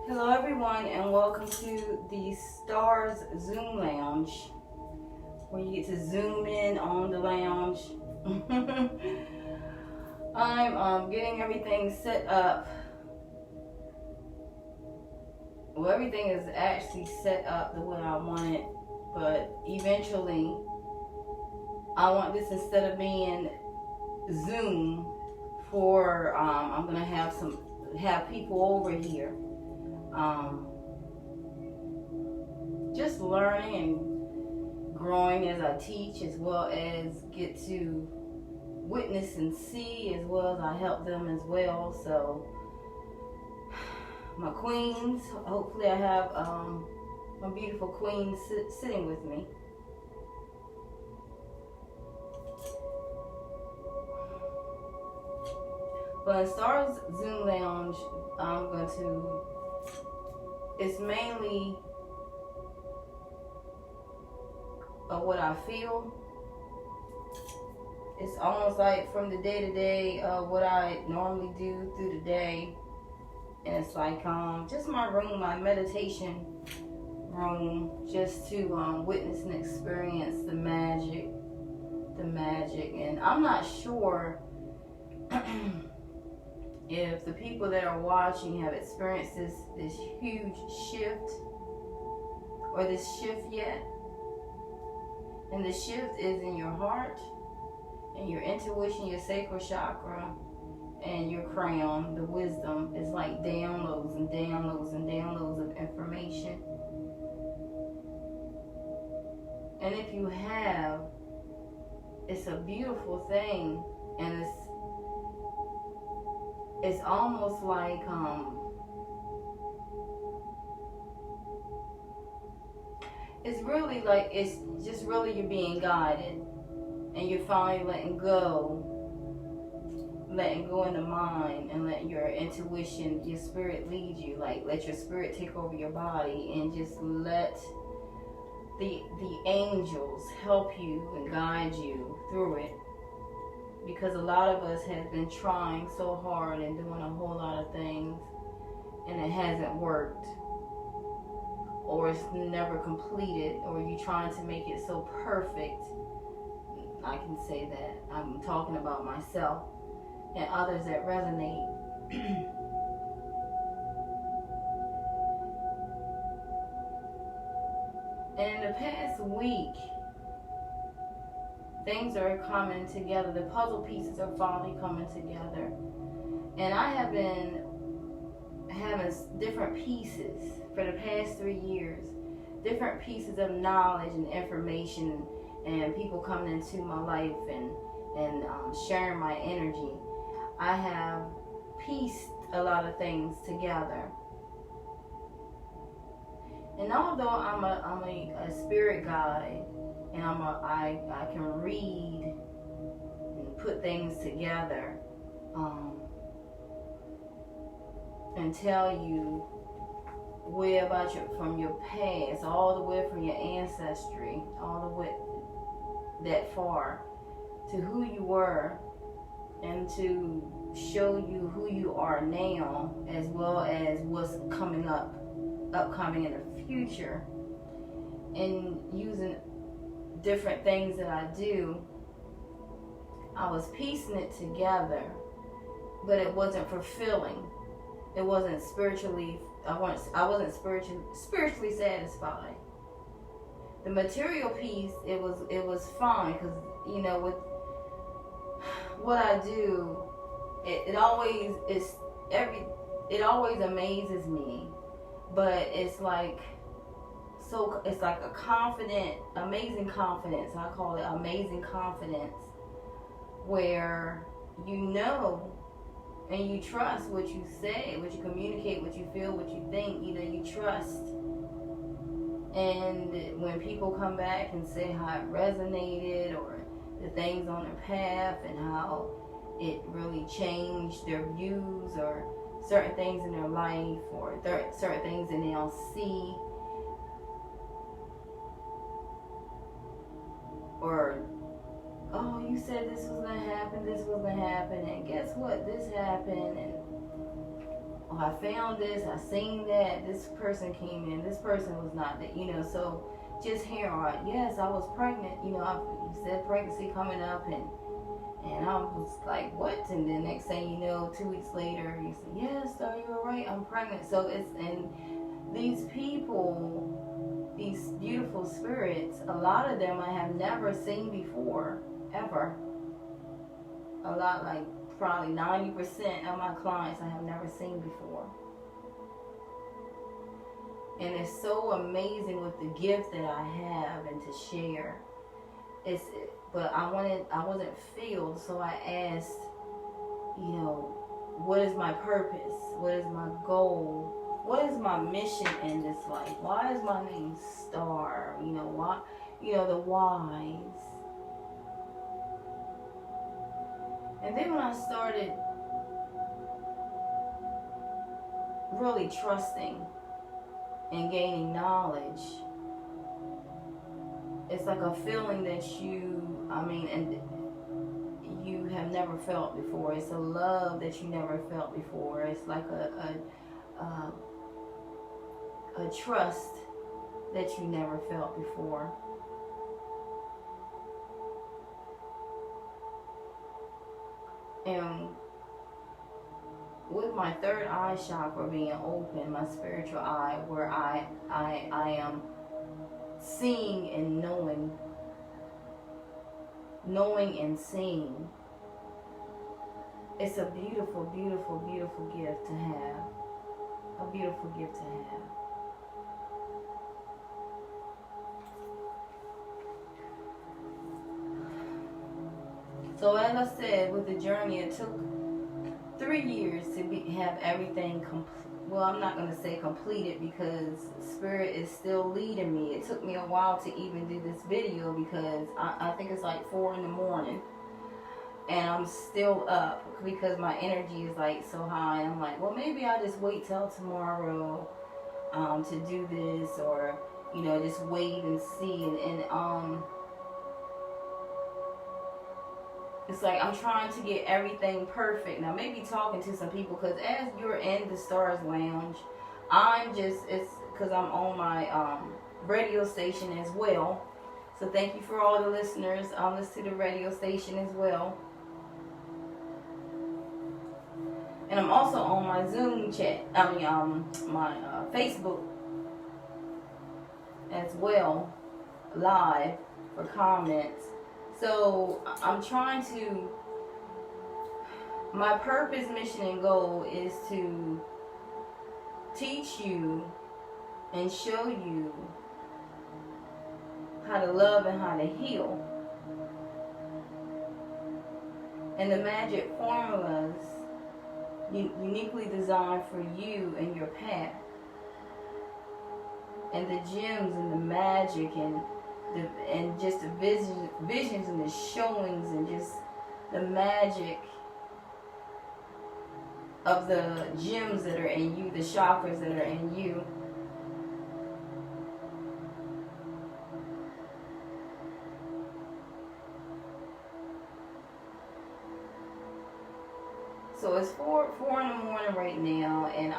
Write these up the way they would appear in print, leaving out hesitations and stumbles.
Hello, everyone, and welcome to the Stars Zoom Lounge, where you get to zoom in on the lounge. I'm getting everything set up. Well, everything is actually set up the way I want it, but eventually, I want this instead of being Zoom for. I'm gonna have people over here. Just learning and growing as I teach, as well as get to witness and see, as well as I help them as well. So my queens, hopefully I have my beautiful queens sitting with me. But in Stars Zoom Lounge, it's mainly of what I feel. It's almost like from the day to day of what I normally do through the day. And it's like just my room, my meditation room, just to witness and experience the magic. And I'm not sure if the people that are watching have experienced this huge shift or this shift yet. And the shift is in your heart and your intuition, your sacral chakra, and your crown. The wisdom is like downloads and downloads and downloads of information. And if you have, it's a beautiful thing, and it's almost like it's really like, it's just really you're being guided, and you're finally letting go in the mind, and letting your intuition, your spirit lead you. Like, let your spirit take over your body, and just let the angels help you and guide you through it. Because a lot of us have been trying so hard and doing a whole lot of things, and it hasn't worked, or it's never completed, or you trying to make it so perfect. I can say that. I'm talking about myself and others that resonate. And in the past week, things are coming together. The puzzle pieces are finally coming together. And I have been having different pieces for the past 3 years. Different pieces of knowledge and information, and people coming into my life and sharing my energy. I have pieced a lot of things together. And although I'm a spirit guide, and I can read and put things together, and tell you way about from your past, all the way from your ancestry, all the way that far to who you were, and to show you who you are now, as well as what's upcoming in the future, and using different things that I do. I was piecing it together, but it wasn't fulfilling. It wasn't spiritually. I wasn't spiritually satisfied. The material piece, it was fine, because with what I do, it always amazes me. But it's like a confident, amazing confidence. I call it amazing confidence, where and you trust what you say, what you communicate, what you feel, what you think. You trust. And when people come back and say how it resonated, or the things on their path, and how it really changed their views, or certain things in their life, or certain things that they'll see, or, oh, you said this was going to happen, and guess what, this happened, and oh, I found this, I seen that, this person came in, this person was not that, so just hearing, yes, I was pregnant, you said pregnancy coming up, and I was like, what? And then next thing you know, 2 weeks later, you say, yes, sir, you're right, I'm pregnant. So and these people, these beautiful spirits, a lot of them I have never seen before, ever. A lot, like probably 90% of my clients I have never seen before. And it's so amazing with the gift that I have and to share. But I wasn't filled, so I asked, what is my purpose? What is my goal? What is my mission in this life? Why is my name Star? Why? The whys. And then when I started really trusting and gaining knowledge, it's like a feeling that you have never felt before. It's a love that you never felt before. It's like a trust that you never felt before. And with my third eye chakra being open, my spiritual eye, where I am seeing and knowing and seeing, it's a beautiful, beautiful, beautiful gift to have. A beautiful gift to have. So as I said, with the journey, it took 3 years to have everything complete. Well, I'm not going to say completed, because Spirit is still leading me. It took me a while to even do this video, because I think it's like 4 in the morning. And I'm still up because my energy is like so high. I'm like, well, maybe I'll just wait till tomorrow to do this, or, just wait and see. And it's like I'm trying to get everything perfect. Now, maybe talking to some people, because as you're in the Stars Lounge, it's because I'm on my radio station as well. So thank you for all the listeners. Listen to the radio station as well. And I'm also on my Zoom chat, my Facebook as well, live for comments. So I'm trying to, my purpose, mission, and goal is to teach you and show you how to love and how to heal. And the magic formulas uniquely designed for you and your path. And the gems and the magic and just the visions and the showings and just the magic of the gems that are in you, the chakras that are in you. So it's 4 in the morning right now, and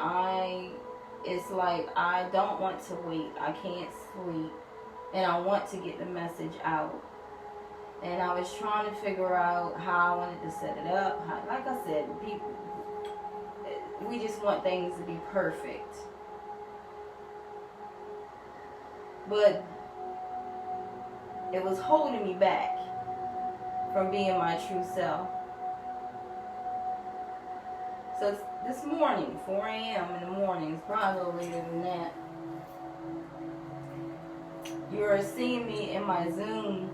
it's like I don't want to wait. I can't sleep, and I want to get the message out. And I was trying to figure out how I wanted to set it up. Like I said, people, we just want things to be perfect. But it was holding me back from being my true self. So it's this morning, 4 a.m. in the morning, it's probably a little later than that. You're seeing me in my Zoom,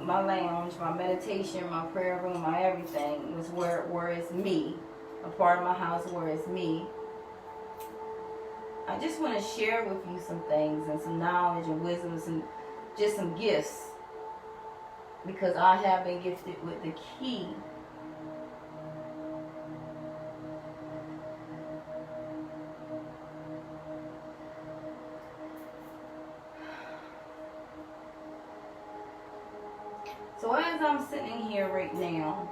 my lounge, my meditation, my prayer room, my everything. It's where it's me, a part of my house where it's me. I just want to share with you some things and some knowledge and wisdom, just some gifts, because I have been gifted with the key . So as I'm sitting here right now,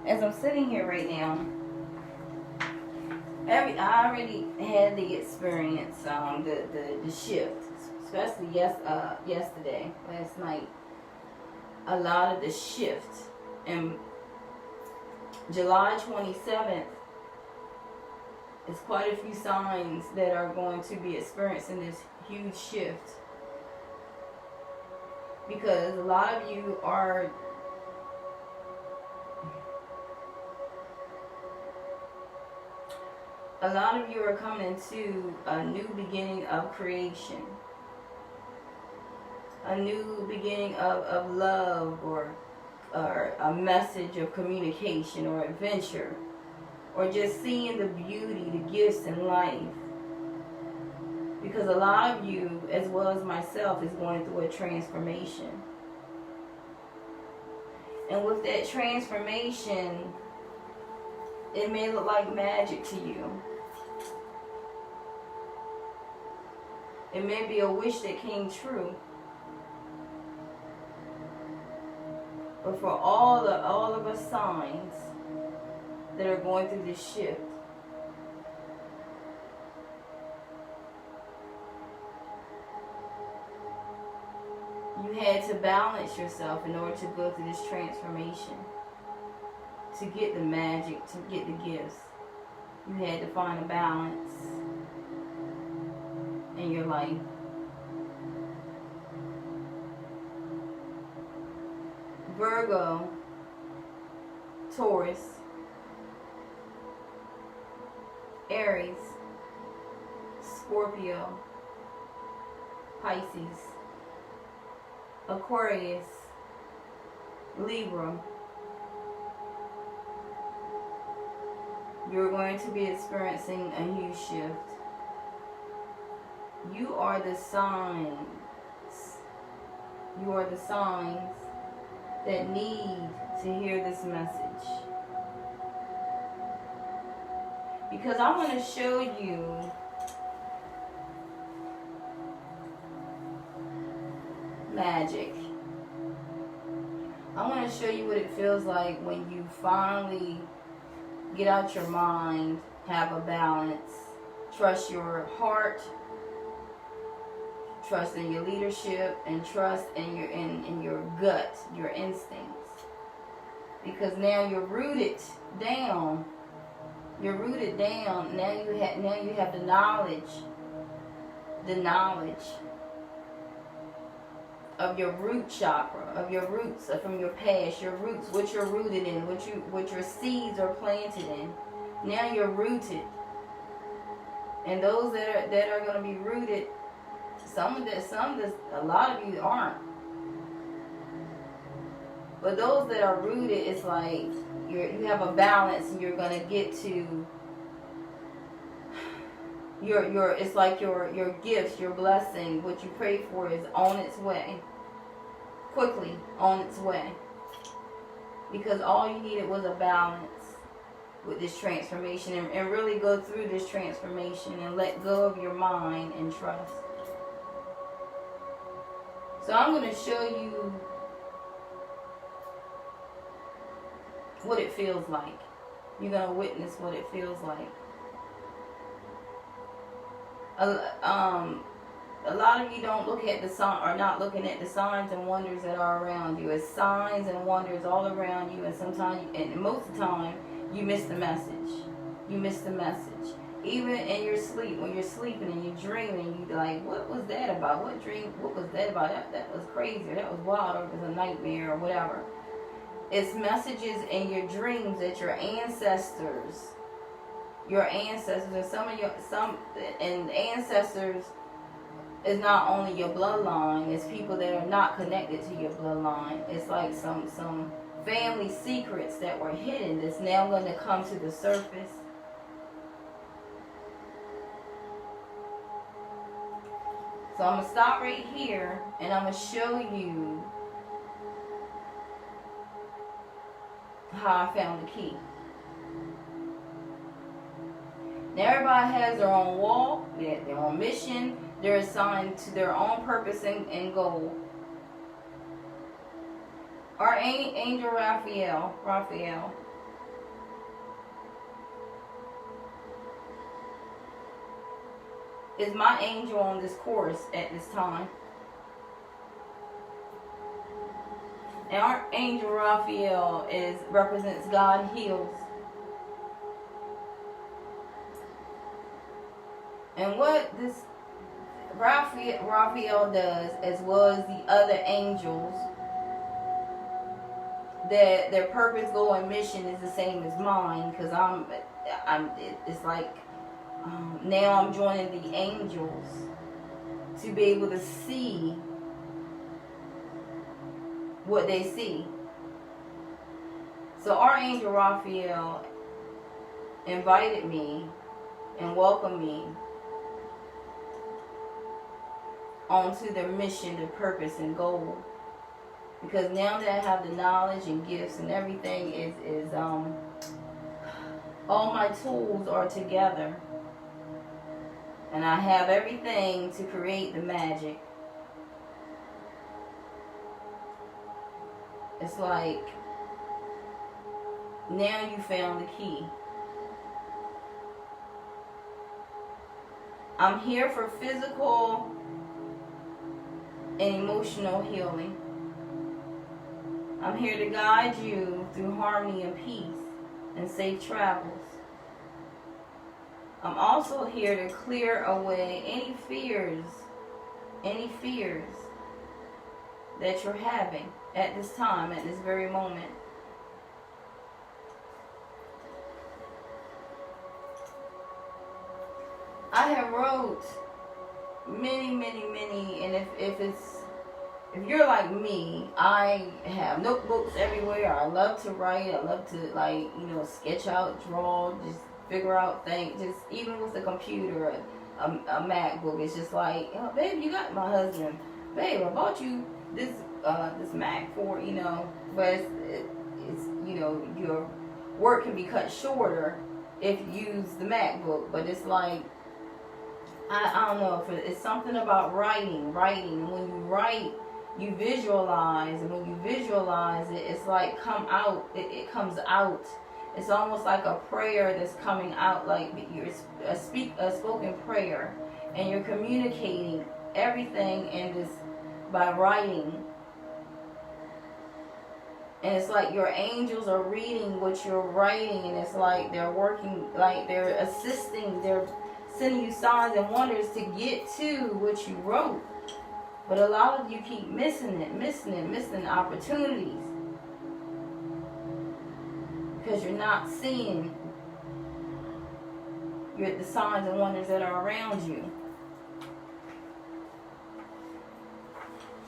as I'm sitting here right now, I already had the experience, the shift, especially yesterday, last night. A lot of the shift, and July 27th is quite a few signs that are going to be experiencing this huge shift, because a lot of you are coming to a new beginning of creation, a new beginning of love, or a message of communication or adventure, or just seeing the beauty, the gifts in life. Because a lot of you, as well as myself, is going through a transformation. And with that transformation, it may look like magic to you. It may be a wish that came true. But for all of us signs that are going through this shift, you had to balance yourself in order to go through this transformation, to get the magic, to get the gifts. You had to find a balance in your life. Virgo, Taurus, Aries, Scorpio, Pisces, Aquarius, Libra. You're going to be experiencing a huge shift. You are the signs. You are the signs that need to hear this message. Because I want to show you magic. I want to show you what it feels like when you finally get out your mind, have a balance, trust your heart, trust in your leadership, and trust in your gut, your instincts. Because now you're rooted down. You're rooted down. Now you have the knowledge of your root chakra, of your roots, from your past, your roots, what you're rooted in, what your seeds are planted in. Now you're rooted. And those that are going to be rooted, a lot of you aren't. But those that are rooted, it's like you have a balance, and you're going to get to it's like your gifts, your blessing, what you pray for is on its way. Quickly on its way. Because all you needed was a balance with this transformation, and really go through this transformation and let go of your mind and trust. So I'm going to show you what it feels like. You're going to witness what it feels like. A lot of you don't look at the sign, or not looking at the signs and wonders that are around you. It's signs and wonders all around you, and sometimes, and most of the time, you miss the message. You miss the message. Even in your sleep, when you're sleeping and you're dreaming, you're like, what was that about? What was that about? That was crazy, or that was wild, or it was a nightmare, or whatever. It's messages in your dreams that your ancestors, and ancestors is not only your bloodline, it's people that are not connected to your bloodline. It's like some family secrets that were hidden that's now going to come to the surface. So I'm going to stop right here, and I'm going to show you how I found the key. Now everybody has their own walk, their own mission, they're assigned to their own purpose and goal. Our angel Raphael is my angel on this course at this time. And Archangel Raphael represents God heals. And what this Raphael does, as well as the other angels, that their purpose, goal, and mission is the same as mine. Because it's like now I'm joining the angels to be able to see what they see. So Archangel Raphael invited me and welcomed me onto their mission, their purpose, and goal. Because now that I have the knowledge and gifts and everything is all my tools are together. And I have everything to create the magic. It's like, now you found the key. I'm here for physical and emotional healing. I'm here to guide you through harmony and peace and safe travels. I'm also here to clear away any fears that you're having at this time, at this very moment. I have wrote many, and if you're like me, I have notebooks everywhere. I love to write. I love to sketch out, draw, just figure out things. Just even with the computer, a MacBook, it's just like, oh, babe, you got my husband. Babe, I bought you this Mac for, but it's your work can be cut shorter if you use the MacBook. But it's like, I don't know, it's something about writing. When you write, you visualize, and when you visualize it, it's like it comes out. It's almost like a prayer that's coming out, like you're a spoken prayer, and you're communicating everything in this by writing. And it's like your angels are reading what you're writing, and it's like they're working, like they're assisting, they're sending you signs and wonders to get to what you wrote. But a lot of you keep missing opportunities because you're not seeing the signs and wonders that are around you.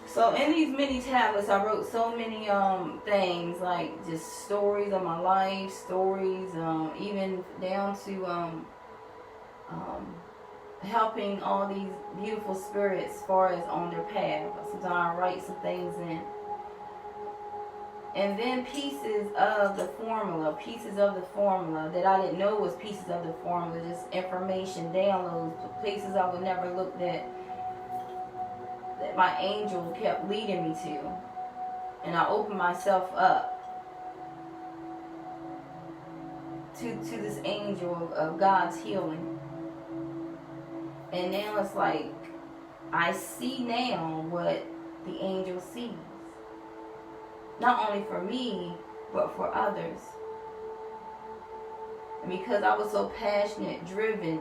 So in these mini tablets, I wrote so many things, like just stories of my life, stories, even down to helping all these beautiful spirits as far as on their path. Sometimes I write some things in. And then pieces of the formula that I didn't know was pieces of the formula, just information, downloads, places I would never looked at, that my angel kept leading me to. And I opened myself up to this angel of God's healing. And now it's like, I see now what the angel sees. Not only for me, but for others. And because I was so passionate, driven,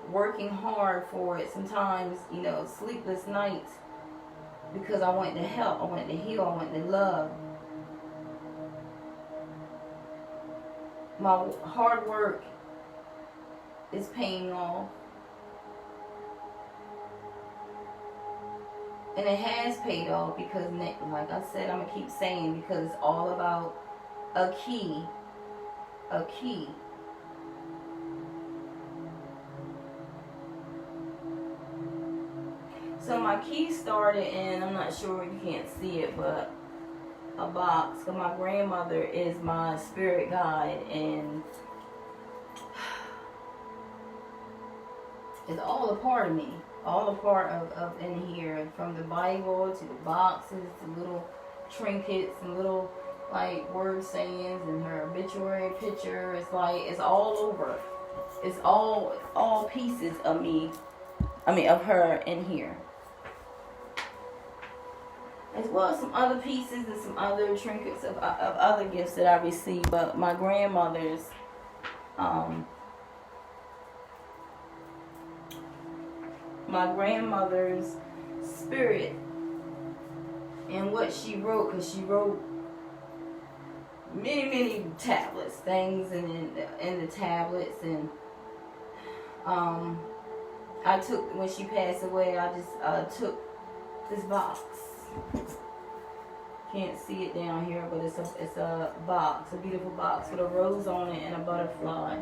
working hard for it, sometimes, sleepless nights, because I wanted to help, I wanted to heal, I wanted to love. My hard work is paying off. And it has paid off because, like I said, I'm going to keep saying, because it's all about a key. A key. So my key started in, I'm not sure, you can't see it, but a box. Because my grandmother is my spirit guide, and it's all a part of me. All a part of in here, from the Bible to the boxes to little trinkets and little like word sayings and her obituary picture. It's like it's all over. It's all pieces of me of her in here. As well as some other pieces and some other trinkets of other gifts that I received. But my grandmother's spirit and what she wrote, because she wrote many tablets, things in the tablets, and I took, when she passed away, I just took this box. Can't see it down here, but it's a box, a beautiful box with a rose on it and a butterfly.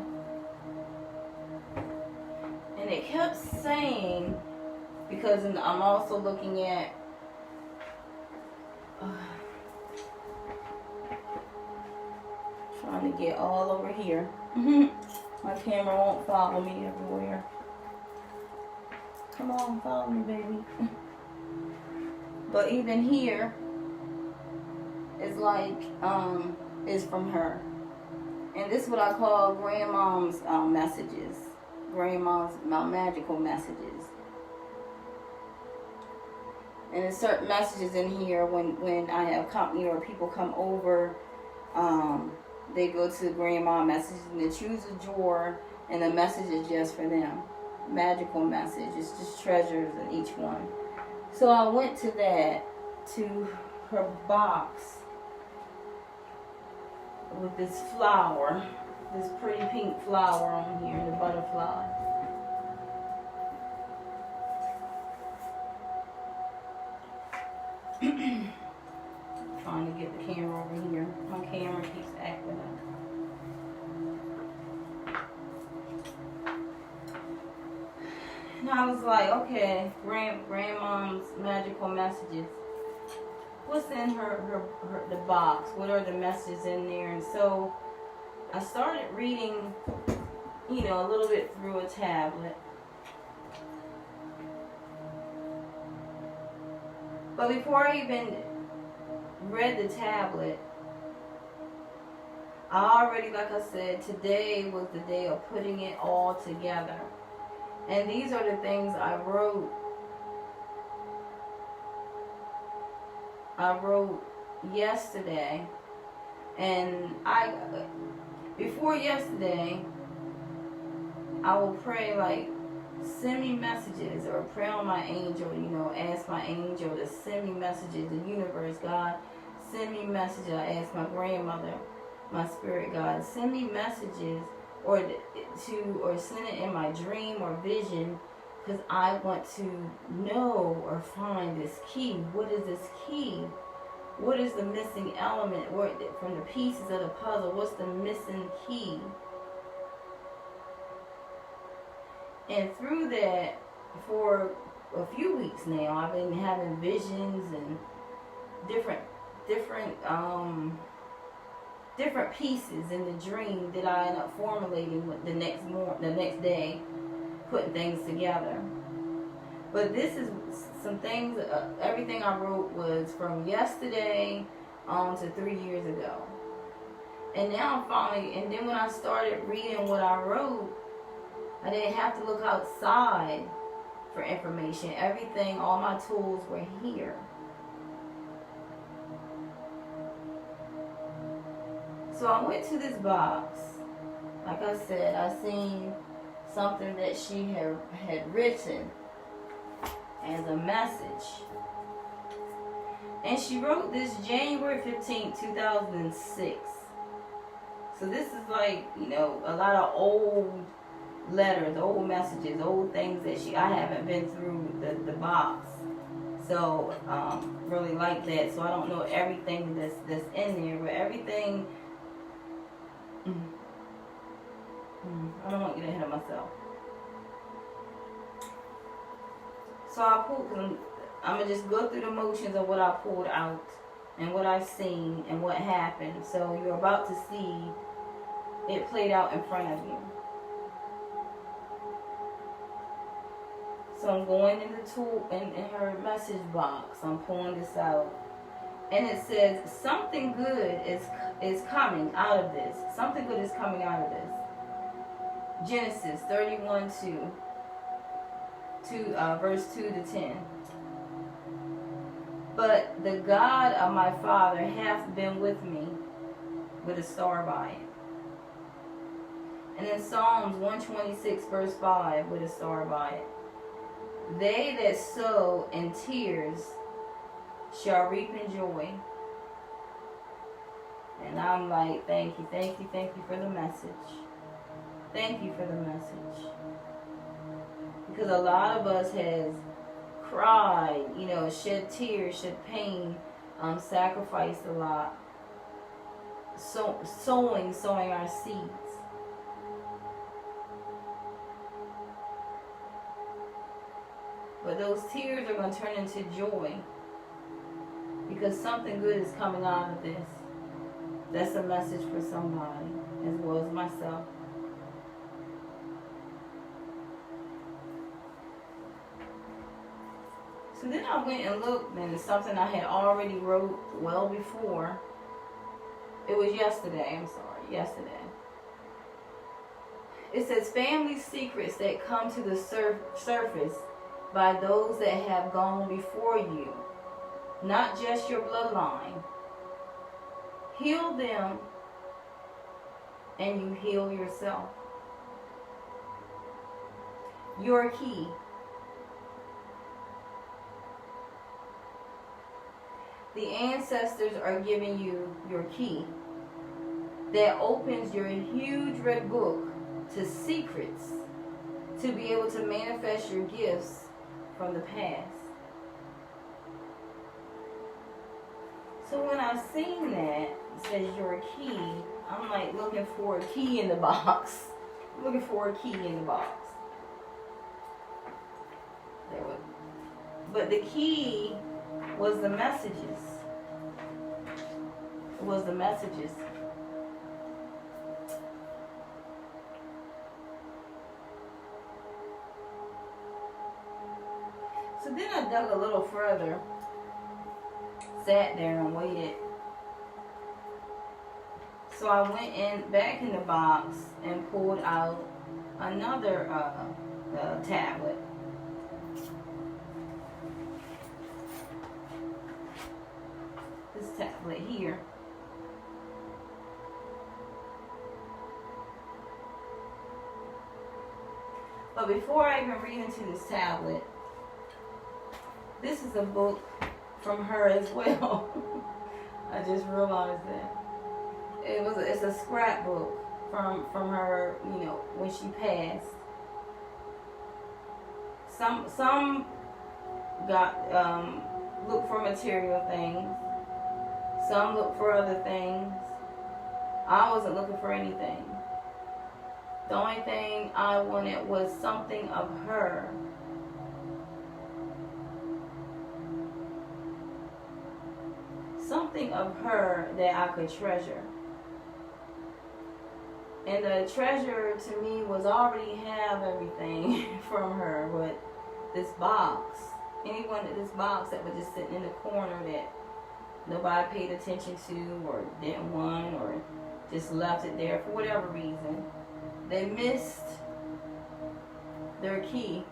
And it kept saying, because I'm also looking at trying to get all over here. My camera won't follow me everywhere. Come on, follow me, baby. But even here, it's like, it's from her. And this is what I call grandmom's messages. Grandmom's magical messages. And there's certain messages in here when I have company or people come over, they go to grandma messages and they choose a drawer and the message is just for them. Magical message. It's just treasures in each one. So I went to her box with this flower, this pretty pink flower on here, and the butterfly. Trying to get the camera over here. My camera keeps acting up. And I was like, okay, grandmom's magical messages. What's in the box? What are the messages in there? And so I started reading, a little bit through a tablet. But before I even read the tablet, I already, like I said, today was the day of putting it all together. And these are the things I wrote yesterday. And before yesterday, I will pray, like, send me messages, or pray on my angel, ask my angel to send me messages. The universe, God, send me messages. I ask my grandmother, my spirit, God, send me messages, or send it in my dream or vision, because I want to know or find this key. What is this key? What is the missing element from the pieces of the puzzle? What's the missing key? And through that, for a few weeks now, I've been having visions and different pieces in the dream that I end up formulating with the next day, putting things together. But this is some things. Everything I wrote was from yesterday on to 3 years ago, and now and then when I started reading what I wrote, I didn't have to look outside for information. Everything, all my tools were here. So I went to this box. Like I said, I seen something that she had written as a message. And she wrote this January 15th, 2006. So this is like, a lot of old letters, old messages, old things that I haven't been through the box. So really like that. So I don't know everything that's in there, but everything. I don't want to get ahead of myself. So I pulled. I'm gonna just go through the motions of what I pulled out and what I've seen and what happened. So you're about to see it played out in front of you. So I'm going in the tool in her message box. I'm pulling this out, and it says something good is coming out of this. Something good is coming out of this. Genesis 31:2. verse 2 to 10. But the God of my father hath been with me, with a star by it. And in Psalms 126 verse 5, with a star by it. They that sow in tears shall reap in joy. And I'm like, thank you for the message. Thank you for the message. Because a lot of us has cried, shed tears, shed pain, sacrificed a lot. Sowing our seeds. But those tears are going to turn into joy. Because something good is coming out of this. That's a message for somebody, as well as myself. So then I went and looked, and it's something I had already wrote well before. It was yesterday, yesterday. It says, family secrets that come to the surface by those that have gone before you, not just your bloodline. Heal them, and you heal yourself. Your key. The ancestors are giving you your key that opens your huge red book to secrets to be able to manifest your gifts from the past. So when I seen that, it says your key, I'm like looking for a key in the box. I'm looking for a key in the box. But the key was the messages. It was the messages. So then I dug a little further, sat there and waited. So I went back in the box and pulled out another tablet. This tablet here. But before I even read into this tablet, this is a book from her as well. I just realized that. It's a scrapbook from her, when she passed. Some got look for material things. Some look for other things. I wasn't looking for anything. The only thing I wanted was something of her. Something of her that I could treasure. And the treasure to me was already have everything from her, but this box, anyone in this box that was just sitting in the corner that nobody paid attention to or didn't want or just left it there for whatever reason, they missed their key.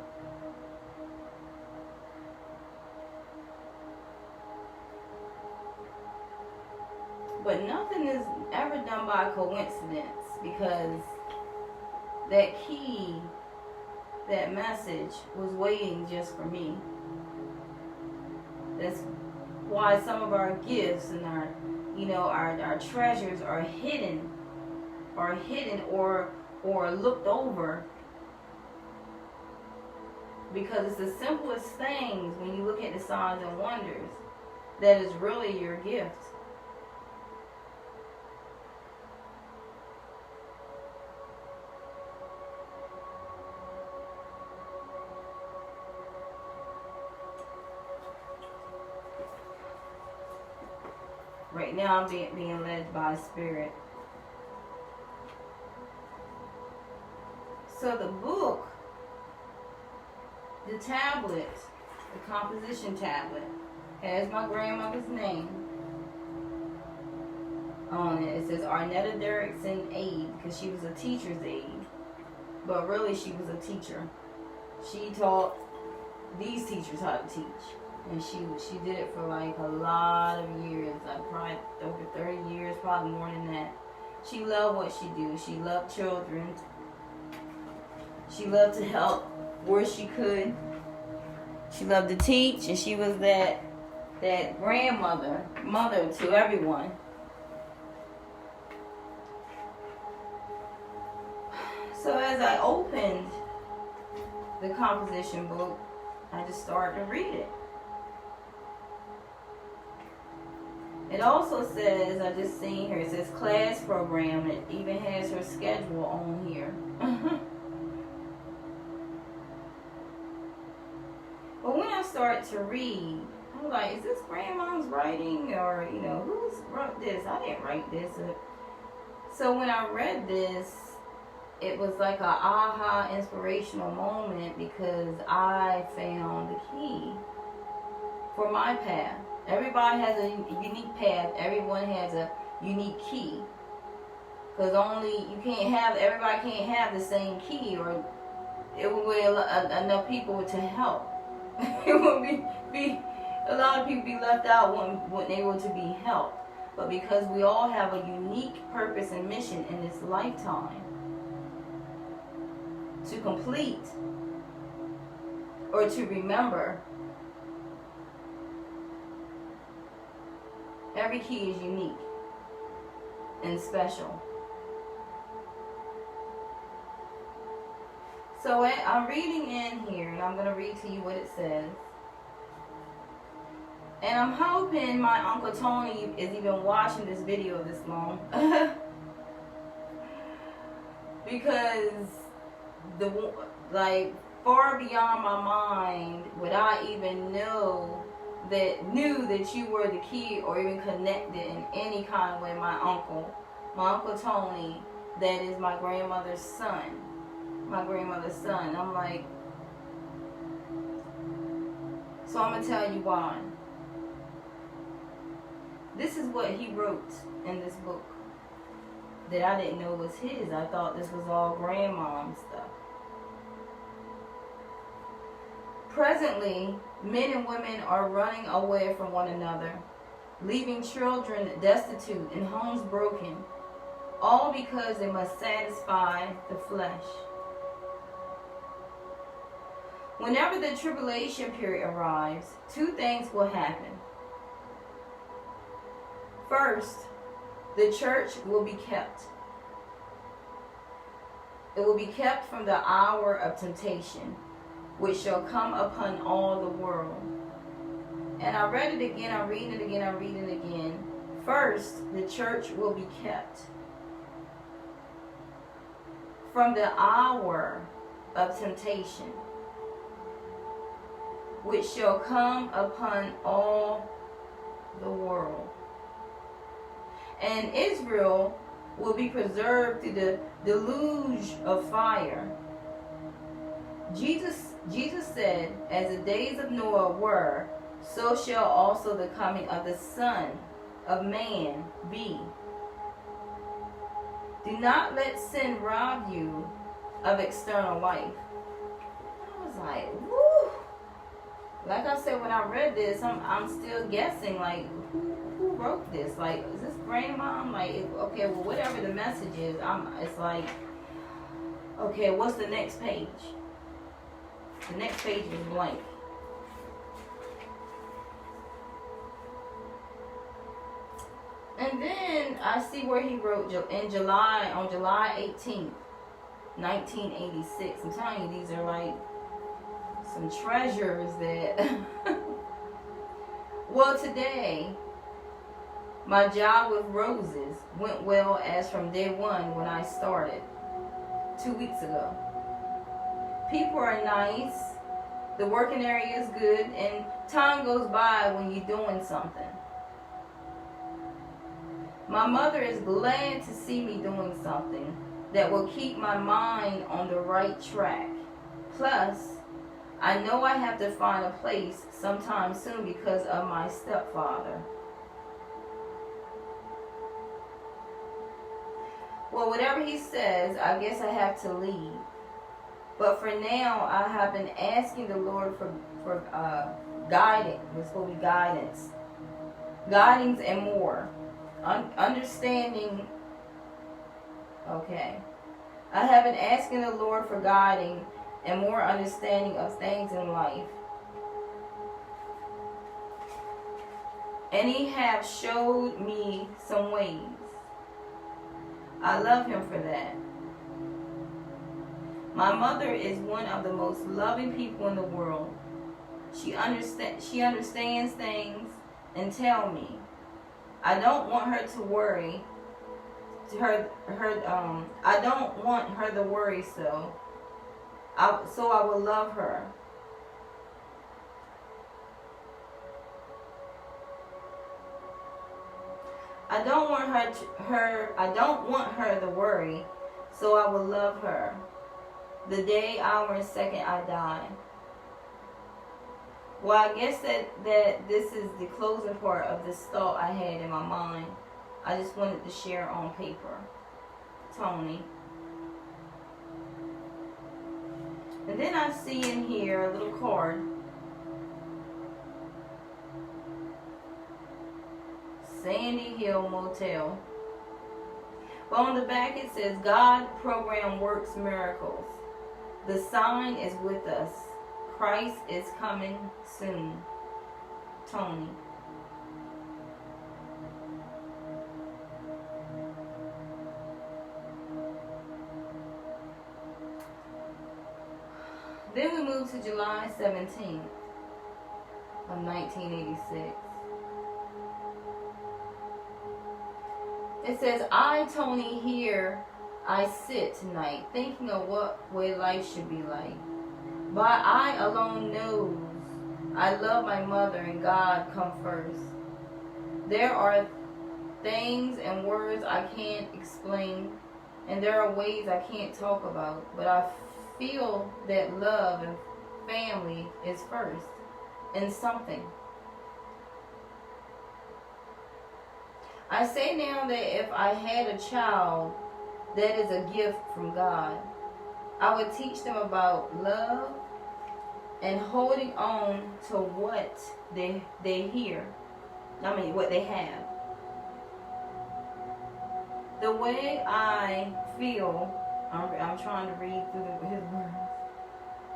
But nothing is ever done by coincidence, because that key, that message was waiting just for me. That's why some of our gifts and our treasures are hidden or looked over, because it's the simplest things when you look at the signs and wonders that is really your gift. Right now I'm being led by Spirit. So the book, the tablet, the composition tablet, has my grandmother's name on it. It says Arnetta Derrickson Aide, because she was a teacher's aide. But really she was a teacher. She taught these teachers how to teach. And she did it for like a lot of years, like probably over 30 years, probably more than that. She loved what she do. She loved children. She loved to help where she could. She loved to teach, and she was that mother to everyone. So as I opened the composition book, I just started to read it. It also says, I just seen here, it says class program. It even has her schedule on here. But when I start to read, I'm like, is this grandma's writing? Or, who's wrote this? I didn't write this. So when I read this, it was like a aha inspirational moment, because I found the key for my path. Everybody has a unique path. Everyone has a unique key. Because everybody can't have the same key, or it would be enough people to help. It would be a lot of people be left out when able to be helped. But because we all have a unique purpose and mission in this lifetime to complete or to remember, every key is unique and special. So I'm reading in here, and I'm going to read to you what it says. And I'm hoping my Uncle Tony is even watching this video this long. Because far beyond my mind would I even knew that you were the key, or even connected in any kind of way. My Uncle Tony, that is my grandmother's son. I'm like, so I'm going to tell you why. This is what he wrote in this book that I didn't know was his. I thought this was all grandmom stuff. Presently, men and women are running away from one another, leaving children destitute and homes broken, all because they must satisfy the flesh. Whenever the tribulation period arrives, two things will happen. First, the church will be kept. It will be kept from the hour of temptation, which shall come upon all the world. And I read it again, I'm reading it again. First, the church will be kept from the hour of temptation, which shall come upon all the world. And Israel will be preserved through the deluge of fire. Jesus said, as the days of Noah were, so shall also the coming of the Son of Man be. Do not let sin rob you of external life. I was like, woo! Like I said, when I read this, I'm still guessing, like, who wrote this? Like, is this grandmom? Like, okay, well, whatever the message is, it's like, okay, what's the next page? The next page is blank. And then I see where he wrote on July 18th, 1986. I'm telling you, these are like some treasures that... Well, today, my job with roses went well as from day one when I started 2 weeks ago. People are nice, the working area is good, and time goes by when you're doing something. My mother is glad to see me doing something that will keep my mind on the right track. Plus, I know I have to find a place sometime soon because of my stepfather. Well, whatever he says, I guess I have to leave. But for now, I have been asking the Lord for guidance. It's supposed to be guidance. Guidings and more. Understanding. Okay. I have been asking the Lord for guiding and more understanding of things in life. And He have showed me some ways. I love Him for that. My mother is one of the most loving people in the world. She understands things and tell me. I don't want her to worry. I don't want her to worry, so I will love her. I don't want her to worry, so I will love her. The day, hour, and second I die. Well, I guess that this is the closing part of this thought I had in my mind. I just wanted to share on paper. Tony. And then I see in here a little card. Sandy Hill Motel. But on the back it says, God program works miracles. The sign is with us. Christ is coming soon. Tony. Then we move to July 17th of 1986. It says, I, Tony, here I sit tonight, thinking of what way life should be like. But I alone knows I love my mother and God come first. There are things and words I can't explain, and there are ways I can't talk about, but I feel that love and family is first, and something. I say now that if I had a child that is a gift from God, I would teach them about love and holding on to what they hear. What they have. The way I feel, I'm trying to read through his words.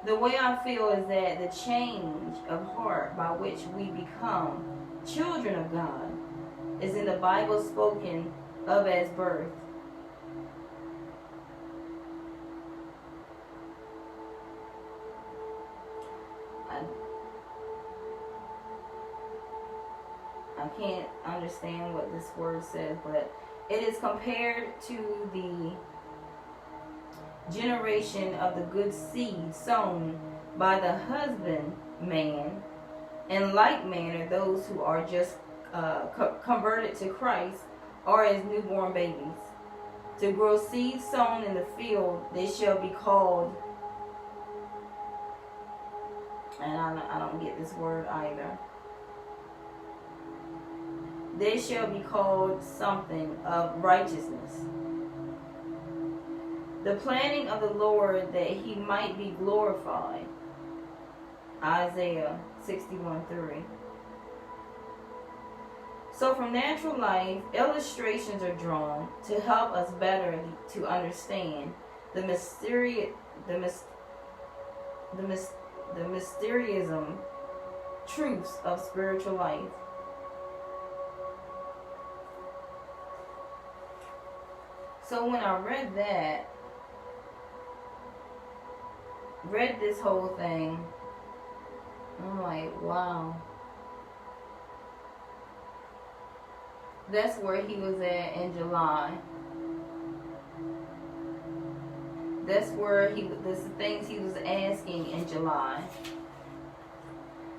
The way I feel is that the change of heart by which we become children of God is in the Bible spoken of as birth. I can't understand what this word says, but it is compared to the generation of the good seed sown by the husbandman. In like manner, those who are just converted to Christ are as newborn babies. To grow seed sown in the field, they shall be called, and I don't get this word either. They shall be called something of righteousness. The planting of the Lord that He might be glorified. Isaiah 61:3. So from natural life, illustrations are drawn to help us better to understand the mysteriousm truths of spiritual life. So when I read this whole thing, I'm like, wow. That's where he was at in July. That's the things he was asking in July.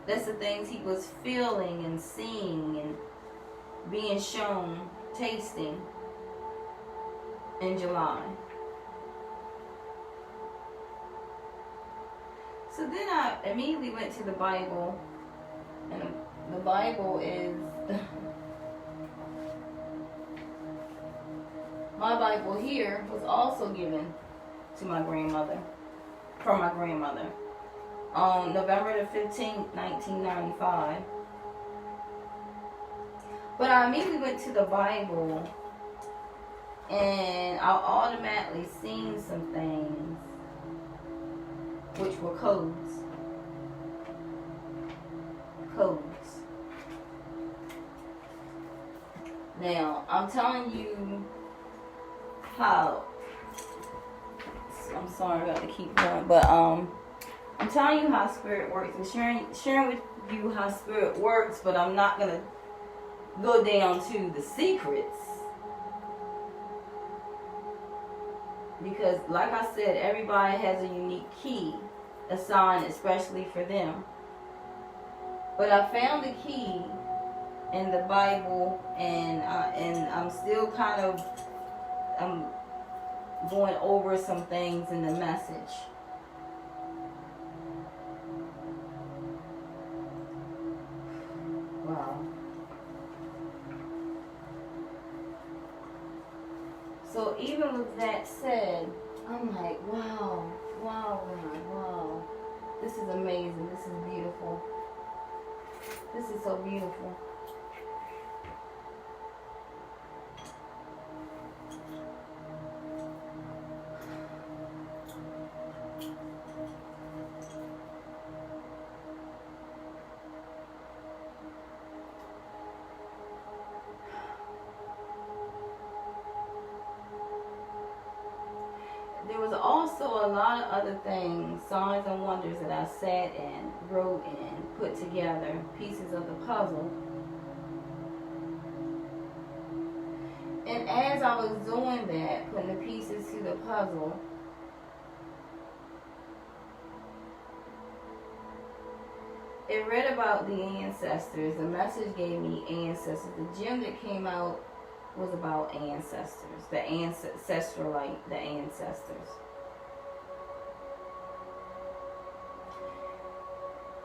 That's the things he was feeling and seeing and being shown, tasting in July. So then I immediately went to the Bible, and the Bible is my Bible here was also given to my grandmother. from my grandmother on November the 15th, 1995. But I immediately went to the Bible, and I automatically seen some things which were codes. Now, I'm telling you how, I'm sorry I got to keep going, but I'm telling you how spirit works and sharing with you how spirit works, but I'm not going to go down to the secrets. Because like I said, everybody has a unique key assigned especially for them. But I found the key in the Bible, and I'm still kind of going over some things in the message. Wow. So even with that said, I'm like, wow. This is amazing. This is beautiful. This is so beautiful. There was also a lot of other things, signs and wonders that I sat and wrote and put together, pieces of the puzzle. And as I was doing that, putting the pieces to the puzzle, it read about the ancestors. The message gave me ancestors. The gem that came out was about ancestors, the ancestral light, the ancestors.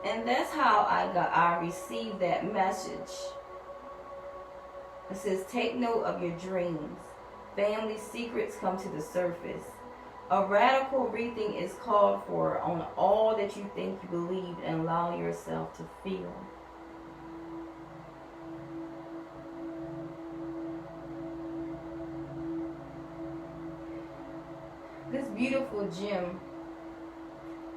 And that's how I received that message. It says, take note of your dreams. Family secrets come to the surface. A radical rethink is called for on all that you think you believe and allow yourself to feel. This beautiful gem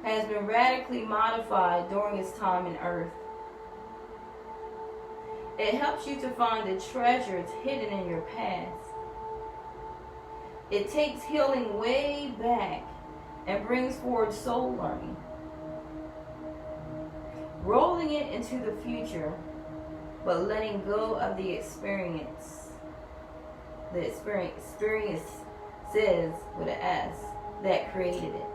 has been radically modified during its time in Earth. It helps you to find the treasures hidden in your past. It takes healing way back and brings forward soul learning, rolling it into the future, but letting go of the experience. The experience says with an S that created it.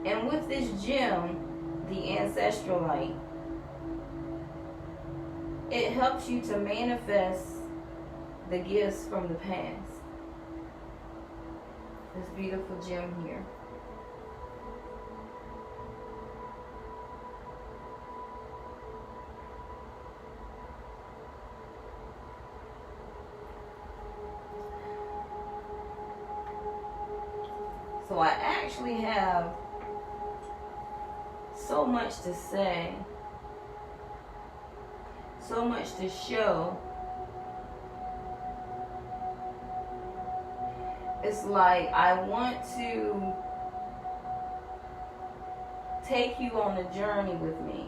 And with this gem, the ancestral light, it helps you to manifest the gifts from the past. This beautiful gem here. So I actually have so much to say, so much to show. It's like I want to take you on a journey with me.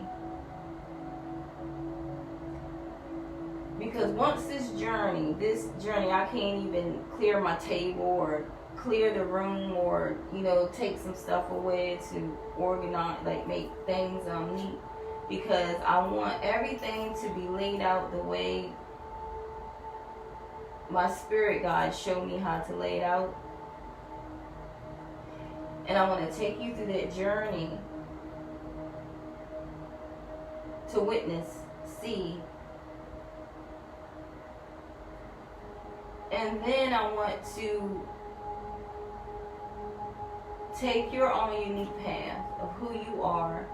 Because once this journey, I can't even clear my table or clear the room or, take some stuff away to organize, like make things neat. Because I want everything to be laid out the way my spirit guide showed me how to lay it out. And I want to take you through that journey to witness, see, and then I want to take your own unique path of who you are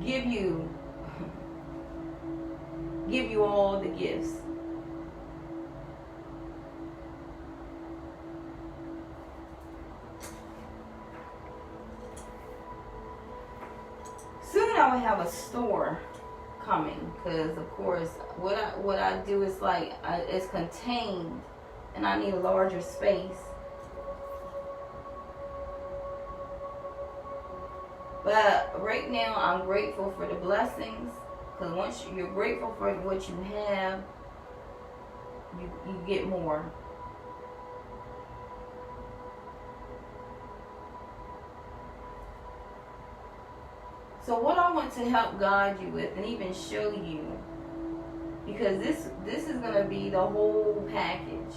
give you all the gifts. Soon I will have a store coming, because of course what I do is like it's contained, and I need a larger space. But right now I'm grateful for the blessings, because once you're grateful for what you have, you get more. So what I want to help guide you with, and even show you, because this is going to be the whole package.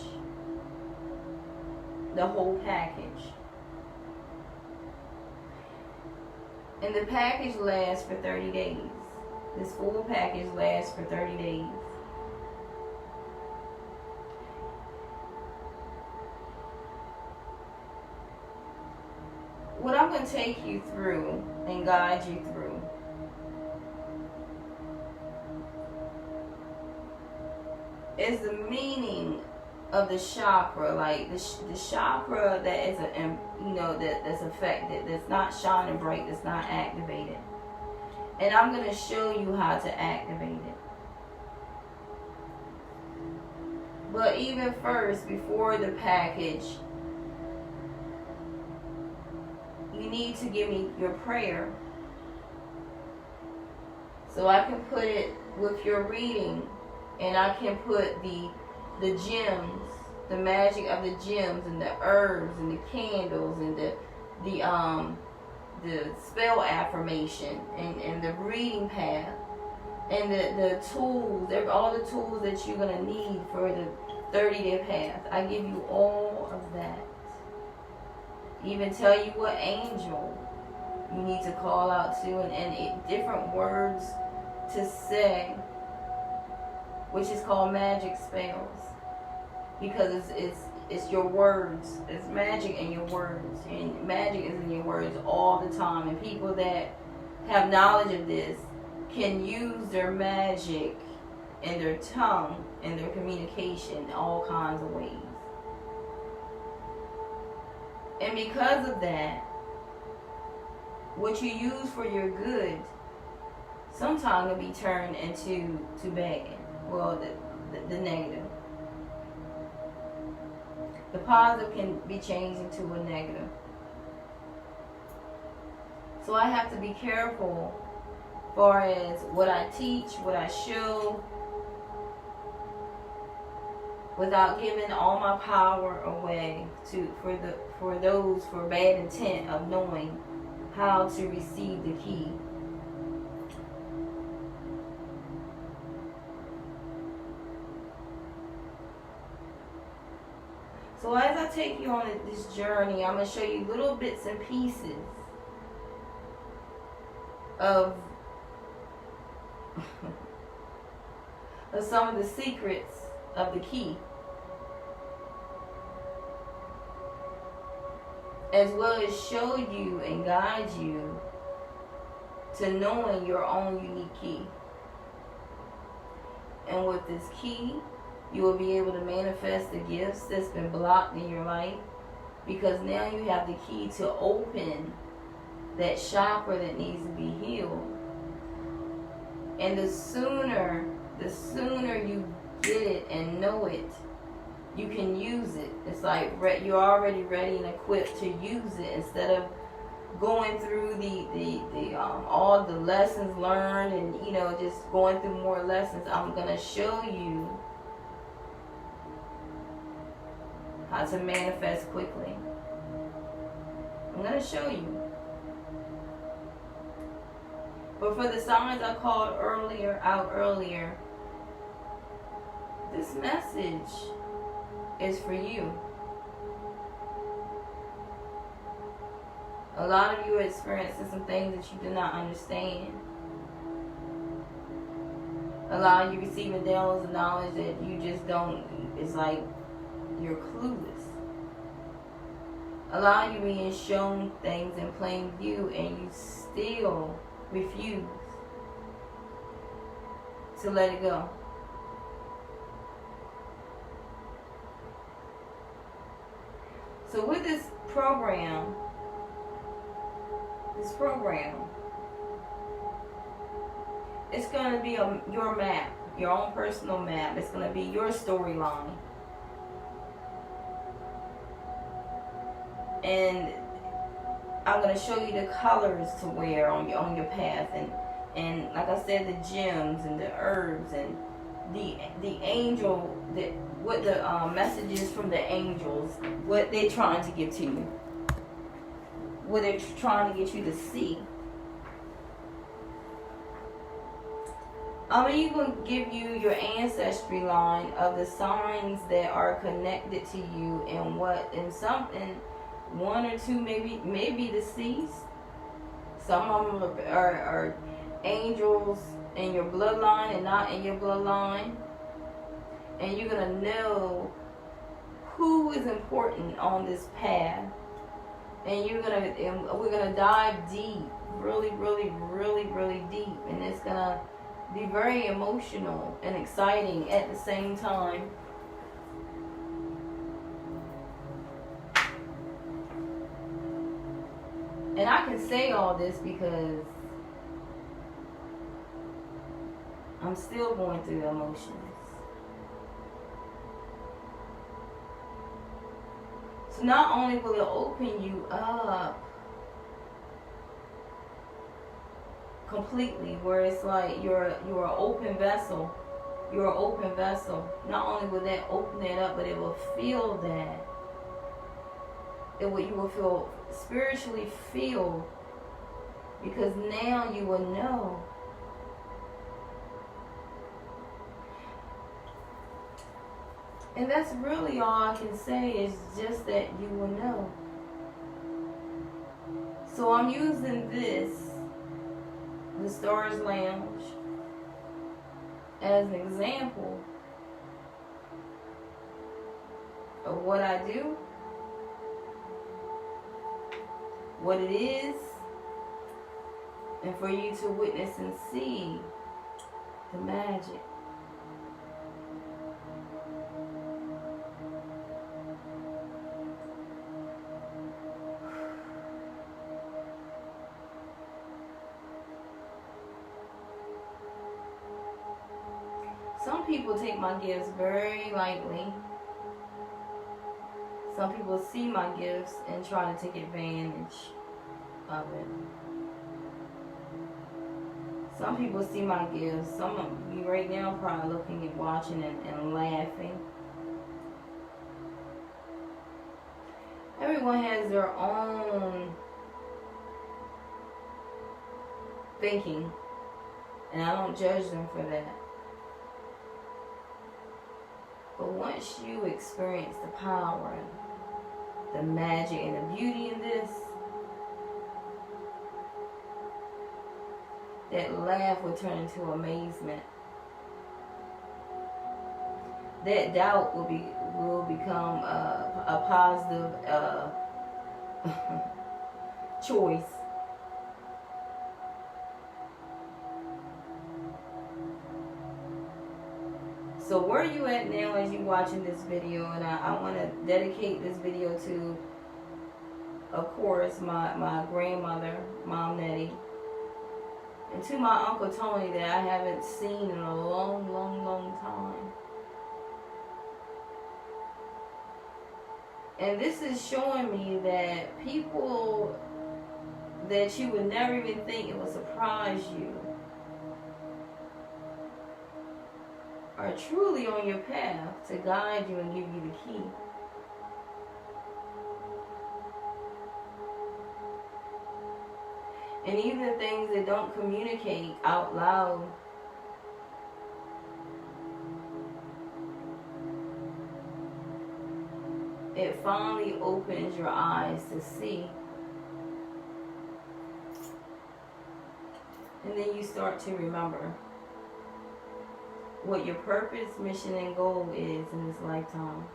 The whole package. And the package lasts for 30 days. This full package lasts for 30 days. What I'm going to take you through and guide you through is the meaning of the chakra, like the chakra that is that's affected, that's not shining bright, that's not activated. And I'm going to show you how to activate it. But even first, before the package, you need to give me your prayer, so I can put it with your reading, and I can put the gems, the magic of the gems and the herbs and the candles and the spell affirmation and the reading path and the tools, all the tools that you're going to need for the 30-day path. I give you all of that. Even tell you what angel you need to call out to, and different words to say, which is called magic spells, because it's your words. It's magic in your words, and magic is in your words all the time. And people that have knowledge of this can use their magic and their tongue and their communication in all kinds of ways. And because of that, what you use for your good sometimes will be turned into bad. Well, the negative. The positive can be changed into a negative. So I have to be careful as far as what I teach, what I show, without giving all my power away for those for bad intent of knowing how to receive the key. So as I take you on this journey, I'm going to show you little bits and pieces of some of the secrets of the key, as well as show you and guide you to knowing your own unique key. And with this key, you will be able to manifest the gifts that's been blocked in your life, because now you have the key to open that chakra that needs to be healed. And the sooner you get it and know it, you can use it. It's like you're already ready and equipped to use it, instead of going through the all the lessons learned and just going through more lessons. I'm gonna show you how to manifest quickly. I'm gonna show you. But for the signs I called out earlier, this message is for you. A lot of you are experiencing some things that you do not understand. A lot of you receiving downloads of knowledge that you just don't, it's like you're clueless. A lot of you being shown things in plain view and you still refuse. to let it go. So with this program, it's going to be your map, your own personal map. It's going to be your storyline. And I'm going to show you the colors to wear on your path, and like I said, the gems and the herbs and the angel, what the messages from the angels, what they're trying to give to you, what they're trying to get you to see. I'm even give you your ancestry line of the signs that are connected to you, and one or two maybe deceased. Some of them are angels in your bloodline and not in your bloodline, and you're gonna know who is important on this path, and we're gonna dive deep, really deep, and it's gonna be very emotional and exciting at the same time. And I can say all this because I'm still going through emotions. So not only will it open you up completely, where it's like you're an open vessel. You're an open vessel. Not only will that open it up, but it will feel that. You will feel spiritually feel, because now you will know. And that's really all I can say, is just that you will know. So I'm using the Stars Lounge, as an example of what I do, what it is, and for you to witness and see the magic. Some people take my gifts very lightly. Some people see my gifts and try to take advantage of it. Some people see my gifts. Some of you right now probably looking and watching and laughing. Everyone has their own thinking, and I don't judge them for that. But once you experience the power, the magic, and the beauty in this, that laugh will turn into amazement. That doubt will become a positive choice. So where are you at now as you watching this video? And I want to dedicate this video to, of course, my grandmother, Mom Nettie, and to my Uncle Tony that I haven't seen in a long time. And this is showing me that people that you would never even think it would surprise you are truly on your path to guide you and give you the key. And even things that don't communicate out loud, it finally opens your eyes to see. And then you start to remember what your purpose, mission, and goal is in this lifetime.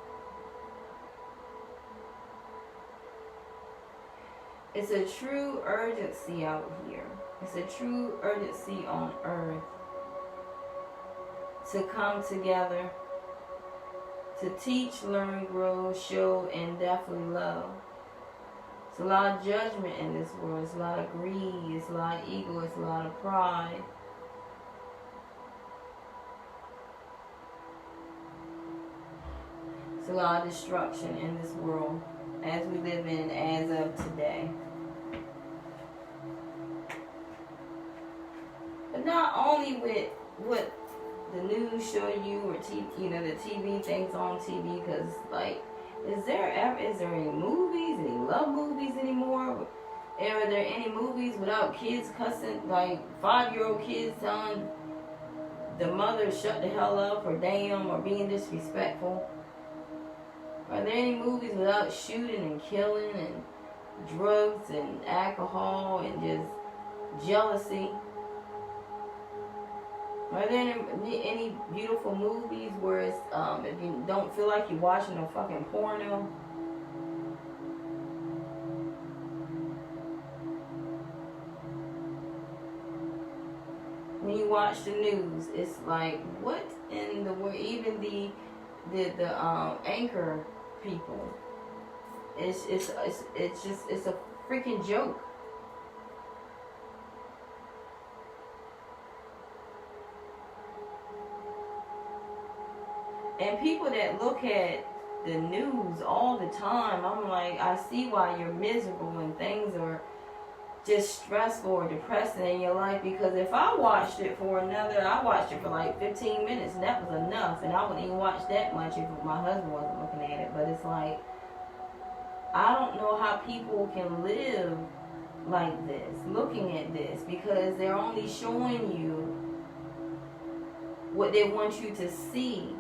It's a true urgency out here. It's a true urgency on earth. to come together to teach, learn, grow, show, and definitely love. It's a lot of judgment in this world. It's a lot of greed. It's a lot of ego. It's a lot of pride. It's a lot of destruction in this world as we live in as of today. But not only with what the news show you or the TV things on TV, because like, is there any movies, any love movies anymore? Are there any movies without kids cussing, like 5-year-old kids telling the mother shut the hell up or damn or being disrespectful? Are there any movies without shooting and killing and drugs and alcohol and just jealousy? Are there any beautiful movies where it's, if you don't feel like you're watching a fucking porno? When you watch the news, it's like, what in the world? Even the anchor people, it's a freaking joke. And people that look at the news all the time, I'm like, I see why you're miserable and things are just stressful or depressing in your life. Because if I watched it for I watched it for like 15 minutes and that was enough. And I wouldn't even watch that much if my husband wasn't looking at it. But it's like, I don't know how people can live like this, looking at this, because they're only showing you what they want you to see.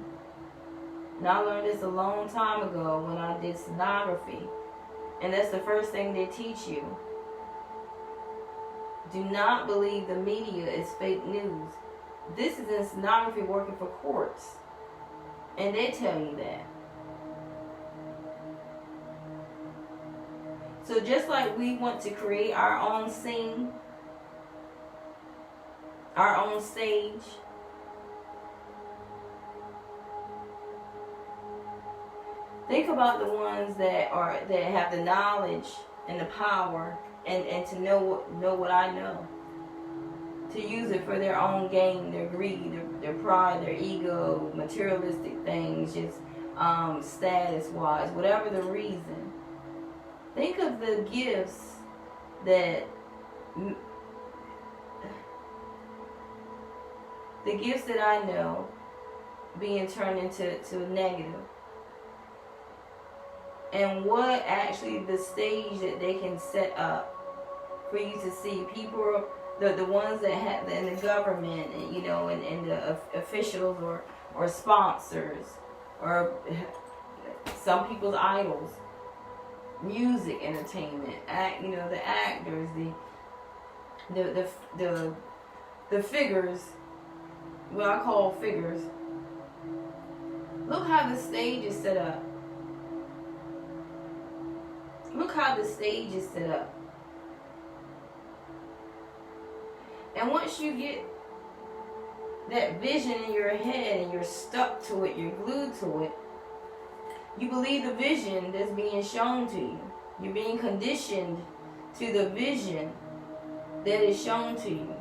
And I learned this a long time ago when I did sonography. And that's the first thing they teach you. Do not believe the media is fake news. This is in sonography working for courts. And they tell you that. So just like we want to create our own scene, our own stage, think about the ones that have the knowledge and the power and to know what I know. To use it for their own gain, their greed, their pride, their ego, materialistic things, just status-wise, whatever the reason. Think of the gifts that I know being turned into negative. And what actually the stage that they can set up for you to see. People, the ones that have in the government, and the officials or sponsors, or some people's idols, music, entertainment, the actors, the figures, what I call figures. Look how the stage is set up. Look how the stage is set up. And once you get that vision in your head and you're stuck to it, you're glued to it, you believe the vision that's being shown to you. You're being conditioned to the vision that is shown to you.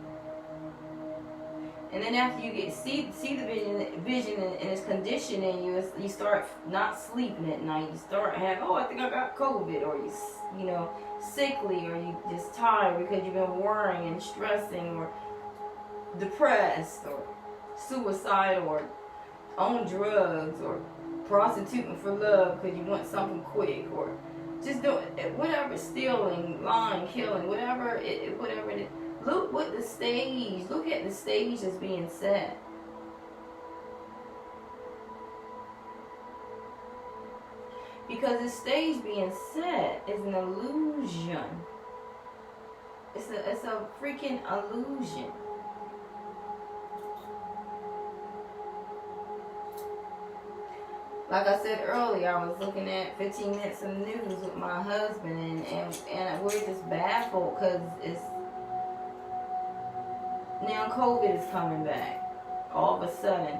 And then after you see the vision and it's conditioning you, you start not sleeping at night. You start having, I think I got COVID, or you sickly, or you just tired because you've been worrying and stressing, or depressed, or suicidal, or on drugs, or prostituting for love because you want something quick, or just doing whatever, stealing, lying, killing, whatever it is. Look at the stage that's being set. Because the stage being set is an illusion. It's a freaking illusion. Like I said earlier, I was looking at 15 minutes of news with my husband, and we're just baffled because now COVID is coming back all of a sudden.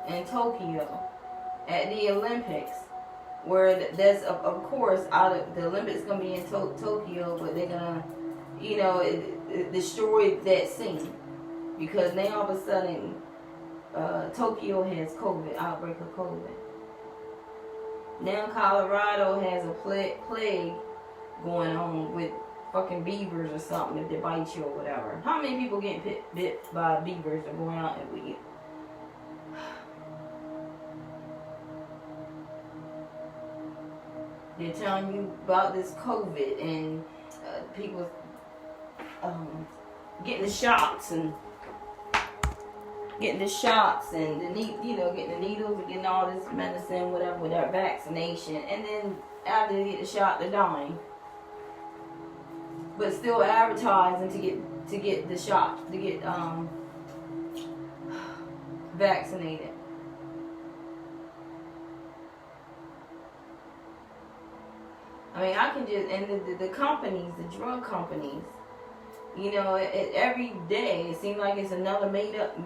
in Tokyo at the Olympics, where that's of course out of the Olympics gonna be in Tokyo, but they're gonna, you know, it destroy that scene because now all of a sudden Tokyo has COVID, outbreak of COVID. Now Colorado has a plague going on with fucking beavers or something if they bite you or whatever. How many people getting bit by beavers or going out and we? They're telling you about this COVID and people getting the shots and getting the getting the needles and getting all this medicine, whatever, with that vaccination, and then after they get the shot, they're dying. But still advertising to get the shot, to get vaccinated. I mean, I can just, and the companies, the drug companies, you know, every day it seems like it's another made up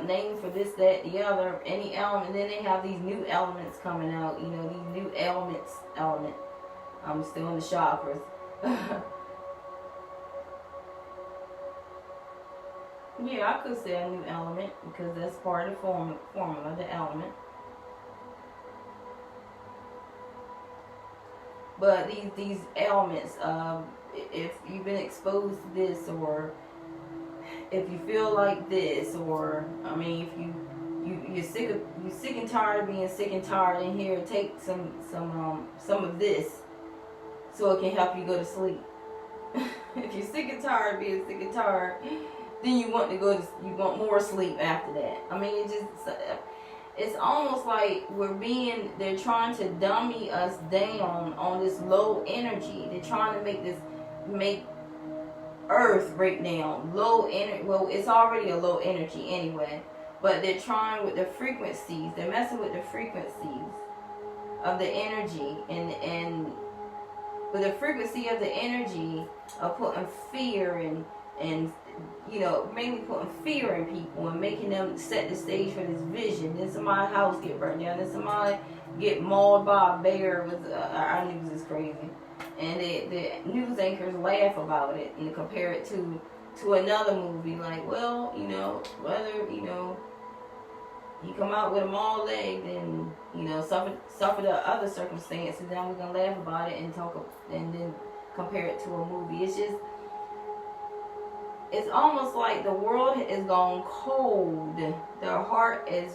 name for this, that, the other, any element. And then they have these new elements coming out. You know, these new element. I'm still in the shoppers. Yeah, I could say a new element because that's part of the formula, the element. But these elements, if you've been exposed to this, or if you feel like this, or I mean, if you're sick and tired of being sick and tired in here, take some of this, so it can help you go to sleep. If you're sick and tired of being sick and tired, then you want more sleep after that. I mean, it's almost like they're trying to dummy us down on this low energy. They're trying to make Earth right now low energy. Well, it's already a low energy anyway, but they're trying with the frequencies. They're messing with the frequencies of the energy, and with the frequency of the energy of putting fear and you know, mainly putting fear in people and making them set the stage for this vision. Then somebody's house get burnt down. Then somebody get mauled by a bear. Our news is crazy. And the news anchors laugh about it and compare it to another movie. Like, well, you know, whether, you know, he come out with a mauled leg, then, you know, suffer the other circumstances. Then we're going to laugh about it and and then compare it to a movie. It's almost like the world is gone cold. Their heart is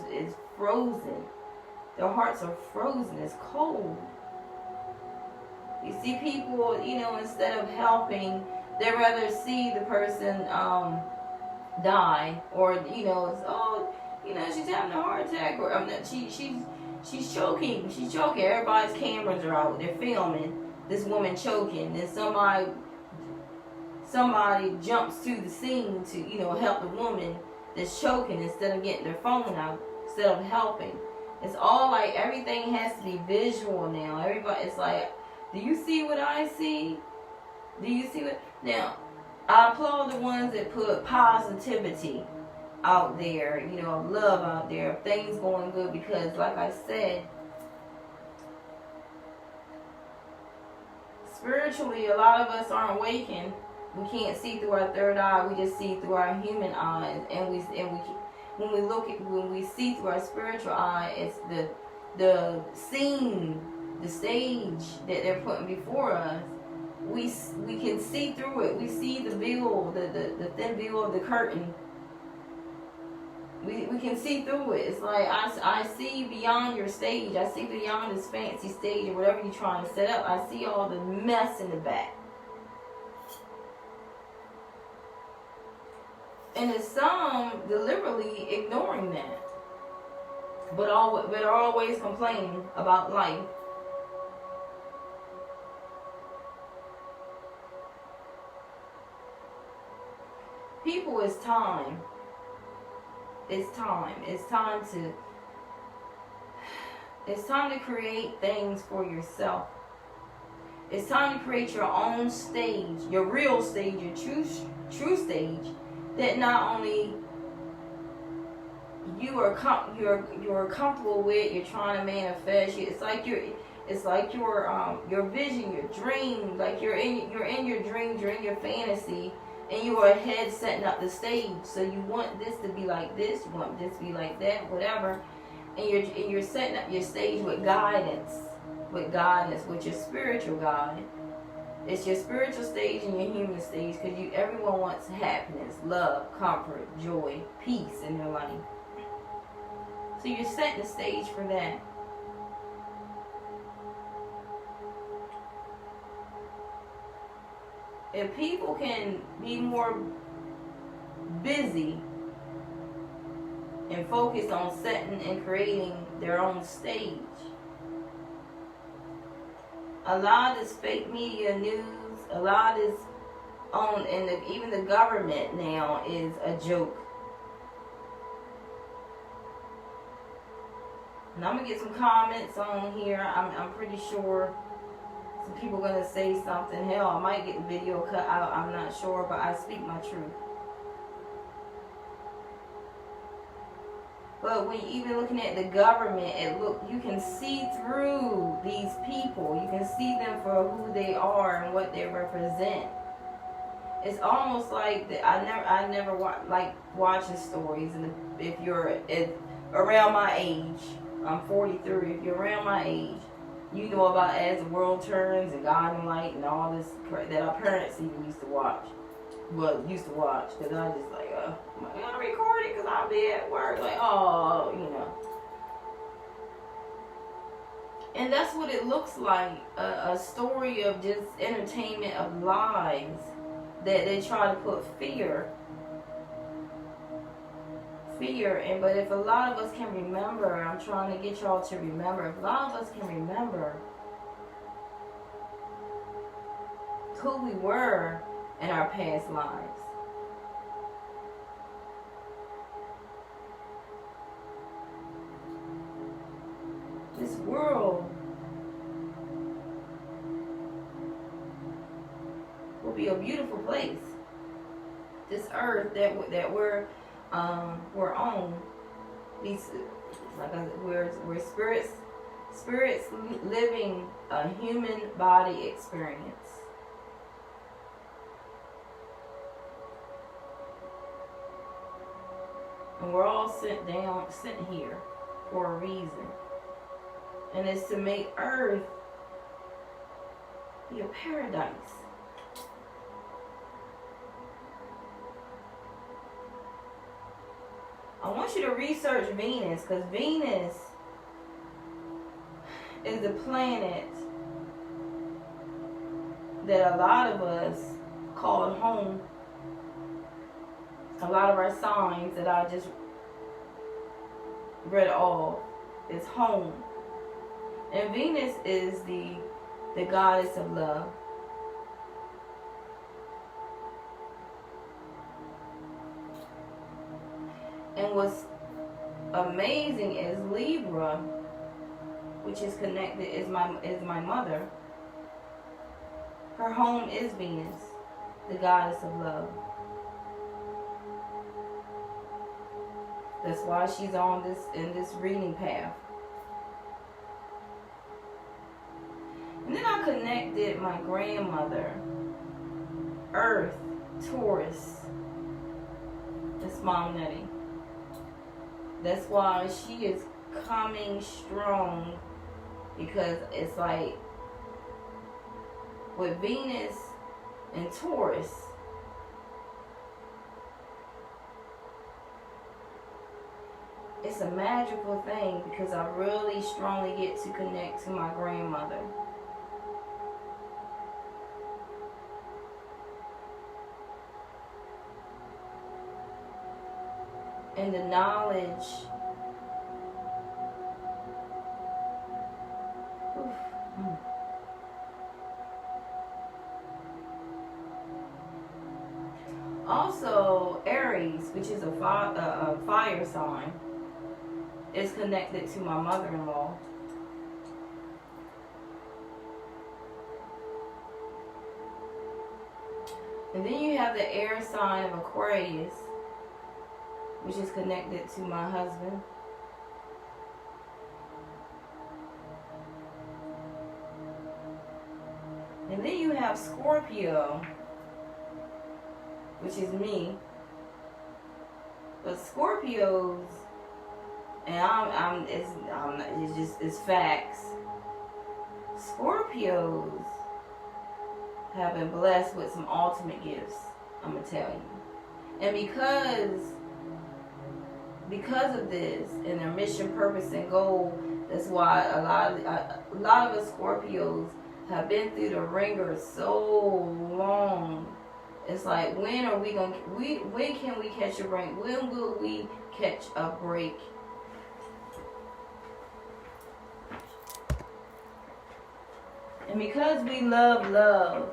frozen. Their hearts are frozen. It's cold. You see people, you know, instead of helping, they rather see the person die, or you know, it's, oh, you know, she's having a heart attack, or she's choking. She's choking. Everybody's cameras are out. They're filming this woman choking. Then somebody jumps to the scene to, you know, help the woman that's choking instead of getting their phone out, instead of helping. It's all like everything has to be visual now. Everybody, it's like, do you see what I see? Do you see what? Now, I applaud the ones that put positivity out there, you know, love out there, things going good, because like I said, spiritually, a lot of us aren't awakened. We can't see through our third eye. We just see through our human eyes, and when we see through our spiritual eye, it's the scene, the stage that they're putting before us. We can see through it. We see the veil, the thin veil of the curtain. We can see through it. It's like I see beyond your stage. I see beyond this fancy stage or whatever you're trying to set up. I see all the mess in the back. And there's some deliberately ignoring that, but are always complaining about life. People, it's time. It's time. It's time to create things for yourself. It's time to create your own stage, your real stage, your true stage. That not only you're comfortable with, you're trying to manifest. It's like your vision, your dream, like you're in your dreams, you're in your fantasy, and you are ahead setting up the stage. So you want this to be like this, you want this to be like that, whatever, and you're setting up your stage with guidance, with your spiritual guide. It's your spiritual stage and your human stage, because everyone wants happiness, love, comfort, joy, peace in their life. So you're setting the stage for that. If people can be more busy and focused on setting and creating their own stage, a lot of this fake media news, a lot is on, and even the government now is a joke. And I'm gonna get some comments on here. I'm pretty sure some people are gonna say something. Hell, I might get the video cut out. I'm not sure, but I speak my truth. But when you're even looking at the government, you can see through these people. You can see them for who they are and what they represent. It's almost like I never like watching stories. And if you're around my age, I'm 43. If you're around my age, you know about As the World Turns and God and Light and all this that our parents even used to watch. Well, used to watch, because I just like, I'm gonna record it because I'll be at work. Like, oh, you know. And that's what it looks like, a story of just entertainment of lies that they try to put fear. But if a lot of us can remember, I'm trying to get y'all to remember, if a lot of us can remember who we were in our past lives. This world will be a beautiful place. This earth that we're on, these, like I said, we're spirits living a human body experience. And we're all sent here for a reason. And it's to make earth be a paradise. I want you to research Venus, because Venus is the planet that a lot of us call home. A lot of our signs that I just read off is home. And Venus is the goddess of love. And what's amazing is Libra, which is connected, is my mother. Her home is Venus, the goddess of love. That's why she's in this reading path. And then I connected my grandmother, Earth, Taurus. That's Mom Nettie. That's why she is coming strong, because it's like with Venus and Taurus, it's a magical thing, because I really strongly get to connect to my grandmother. And the knowledge also Aries, which is a fire sign, is connected to my mother-in-law. And then you have the air sign of Aquarius, which is connected to my husband. And then you have Scorpio, which is me. But Scorpios, and it's facts. Scorpios have been blessed with some ultimate gifts, I'm gonna tell you. And because of this and their mission, purpose, and goal, that's why a lot of us Scorpios have been through the ringer so long. It's like, when can we catch a break? When will we catch a break? And because we love love,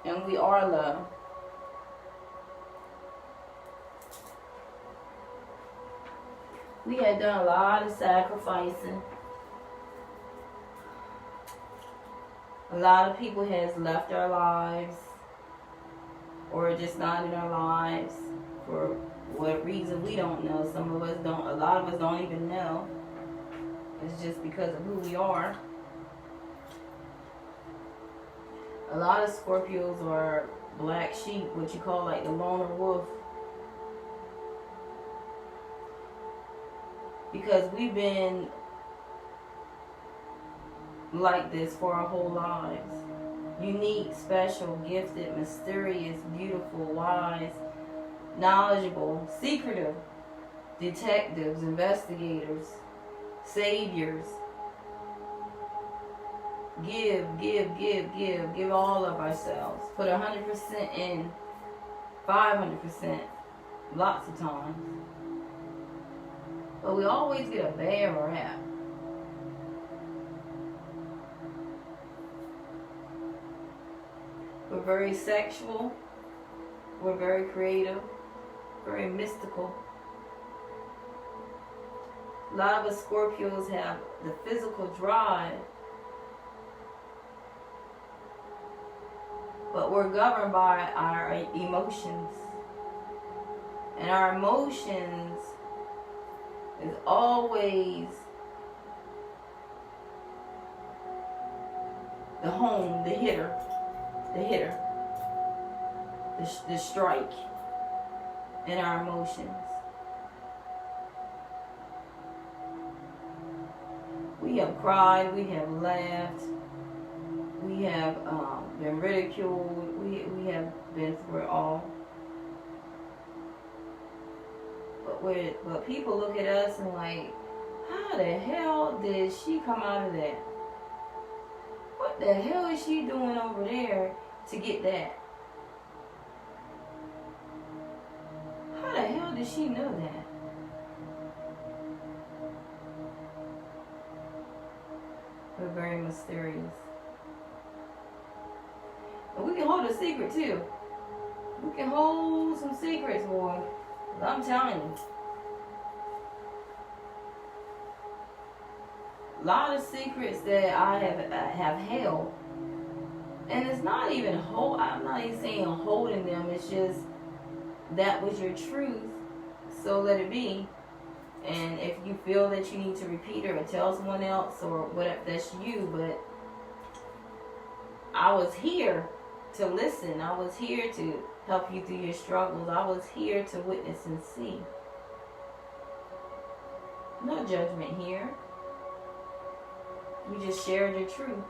and we are love, we had done a lot of sacrificing. A lot of people has left our lives, or just not in our lives for what reason we don't know. Some of us don't. A lot of us don't even know. It's just because of who we are. A lot of Scorpios are black sheep, what you call like the loner wolf. Because we've been like this for our whole lives. Unique, special, gifted, mysterious, beautiful, wise, knowledgeable, secretive, detectives, investigators, saviors. Give all of ourselves. Put 100% in, 500%, lots of times. But we always get a bad rap. We're very sexual. We're very creative. Very mystical. A lot of us Scorpios have the physical drive, but we're governed by our emotions. And our emotions is always the home, the hitter, the strike in our emotions. We have cried, we have laughed, we have been ridiculed, we have been through it all. But people look at us and like, how the hell did she come out of that? What the hell is she doing over there to get that? How the hell did she know that? We're very mysterious. And we can hold a secret too. We can hold some secrets, boy. I'm telling you. A lot of secrets that I have held. And it's not even I'm not even saying holding them. It's just that was your truth. So let it be. And if you feel that you need to repeat it or tell someone else or whatever, that's you. But I was here to listen. I was here to help you through your struggles. I was here to witness and see. No judgment here. We just shared the truth.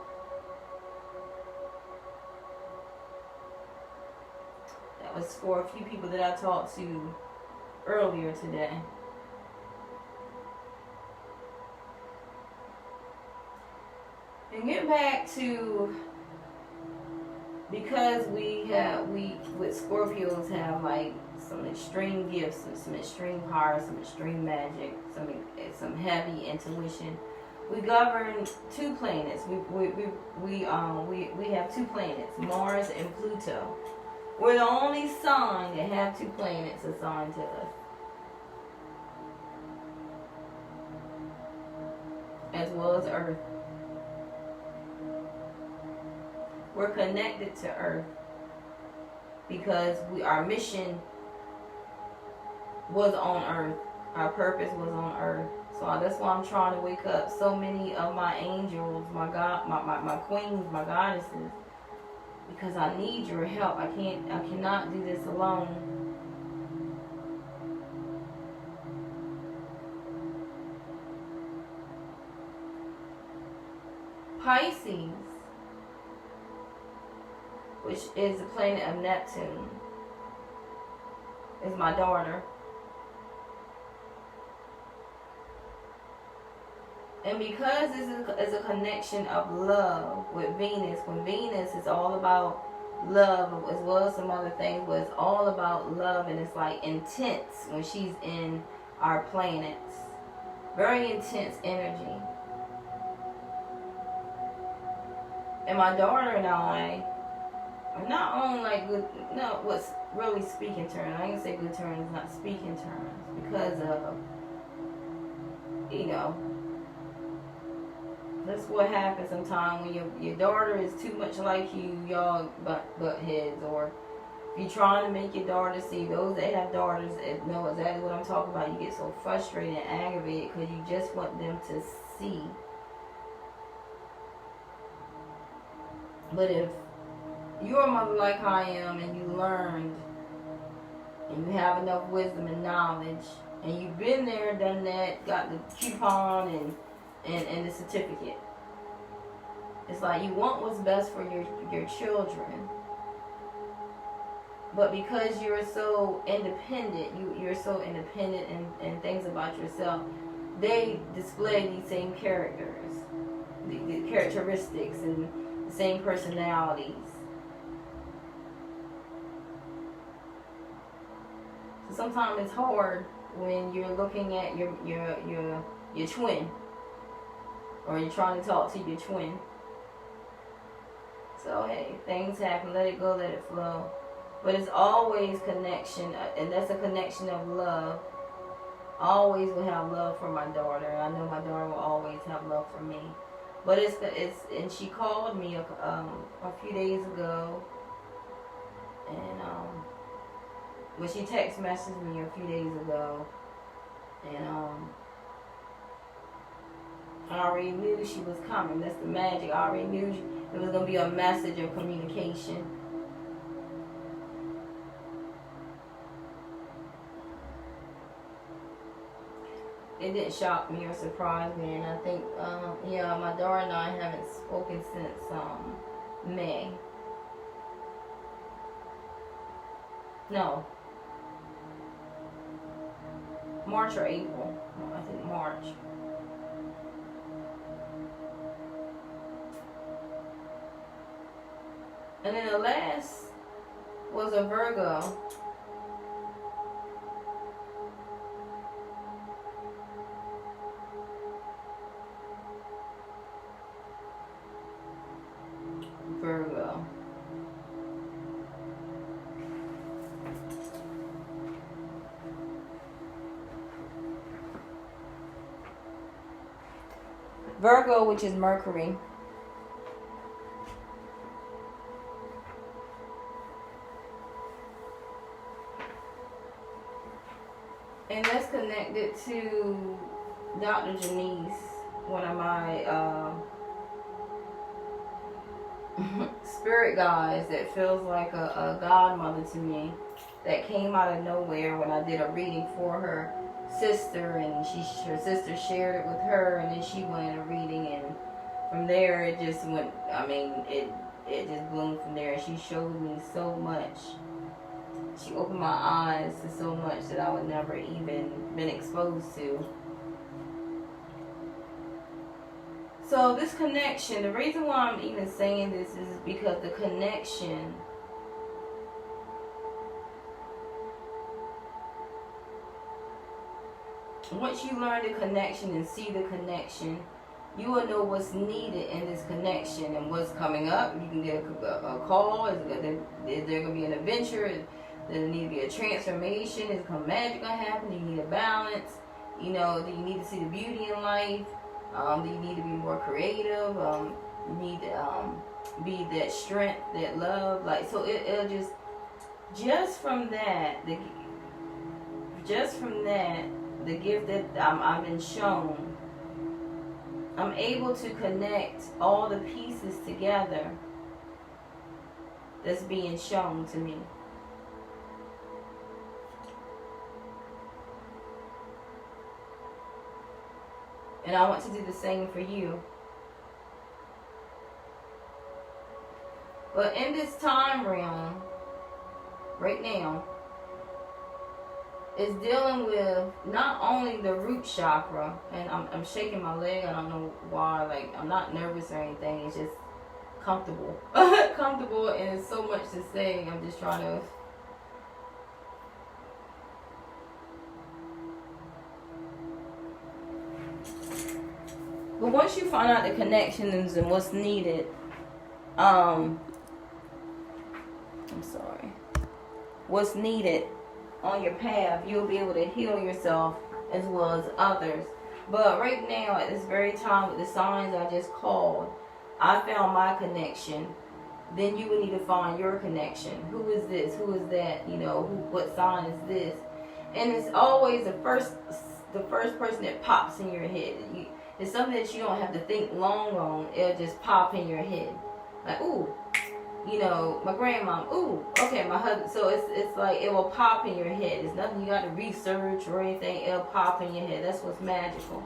That was for a few people that I talked to earlier today. And get back to, because we with Scorpios have like some extreme gifts, some extreme power, some extreme magic, some heavy intuition. We govern two planets. We have two planets, Mars and Pluto. We're the only sign that have two planets assigned to us, as well as Earth. We're connected to Earth. because our mission was on earth. Our purpose was on earth. So that's why I'm trying to wake up so many of my angels, my God, my queens, my goddesses, because I need your help. I cannot do this alone. Pisces, which is the planet of Neptune, is my daughter. And because this is a connection of love with Venus, when Venus is all about love, as well as some other things, but it's all about love, and it's like intense when she's in our planets. Very intense energy. And my daughter and I are not on like good, no, what's really speaking terms. I ain't gonna say good terms, not speaking terms, because of, you know, that's what happens sometimes when your daughter is too much like you, y'all butt heads, or if you're trying to make your daughter see. Those that have daughters know exactly what I'm talking about. You get so frustrated and aggravated because you just want them to see. But if you're a mother like I am, and you learned, and you have enough wisdom and knowledge, and you've been there, done that, got the coupon and the certificate, it's like you want what's best for your children. But because you're so independent, you're so independent and things about yourself, they display these same characters, the characteristics, and the same personalities. So sometimes it's hard when you're looking at your twin, or you're trying to talk to your twin. So hey, things happen. Let it go. Let it flow. But it's always connection, and that's a connection of love. I always will have love for my daughter. I know my daughter will always have love for me. But it's and she called me a few days ago, and well, she text messaged me a few days ago, and I already knew she was coming. That's the magic. I already knew it was gonna be a message of communication. It didn't shock me or surprise me, and I think, yeah, my daughter and I haven't spoken since May. No, March or April. I think March. And then the last was a Virgo. Virgo, which is Mercury. And that's connected to Dr. Janice, one of my spirit guides that feels like a godmother to me, that came out of nowhere when I did a reading for her sister, and her sister shared it with her, and then she went a reading, and from there it just went, I mean, it just bloomed from there. She showed me so much. She opened my eyes to so much that I would never even been exposed to. So this connection, the reason why I'm even saying this is because the connection, once you learn the connection and see the connection, you will know what's needed in this connection and what's coming up. You can get a call. Is there going to be an adventure? Does there need to be a transformation? Is magic going to happen? Do you need a balance? You know, do you need to see the beauty in life? Do you need to be more creative? You need to be that strength, that love. Like, so it'll just, just from that, the gift that I've been shown, I'm able to connect all the pieces together that's being shown to me. And I want to do the same for you. But in this time realm, right now, is dealing with not only the root chakra, and I'm shaking my leg, I don't know why, like I'm not nervous or anything, it's just comfortable. Comfortable, and it's so much to say, I'm just trying to... But once you find out the connections and what's needed, I'm sorry, what's needed on your path, you'll be able to heal yourself as well as others. But right now, at this very time, with the signs I just called, I found my connection. Then you would need to find your connection. Who is this? Who is that? You know, what sign is this? And it's always the first person that pops in your head. It's something that you don't have to think long on. It'll just pop in your head. Like, ooh, you know, my grandmom, ooh, okay, my husband. So it's like it will pop in your head. It's nothing you got to research or anything. It'll pop in your head. That's what's magical.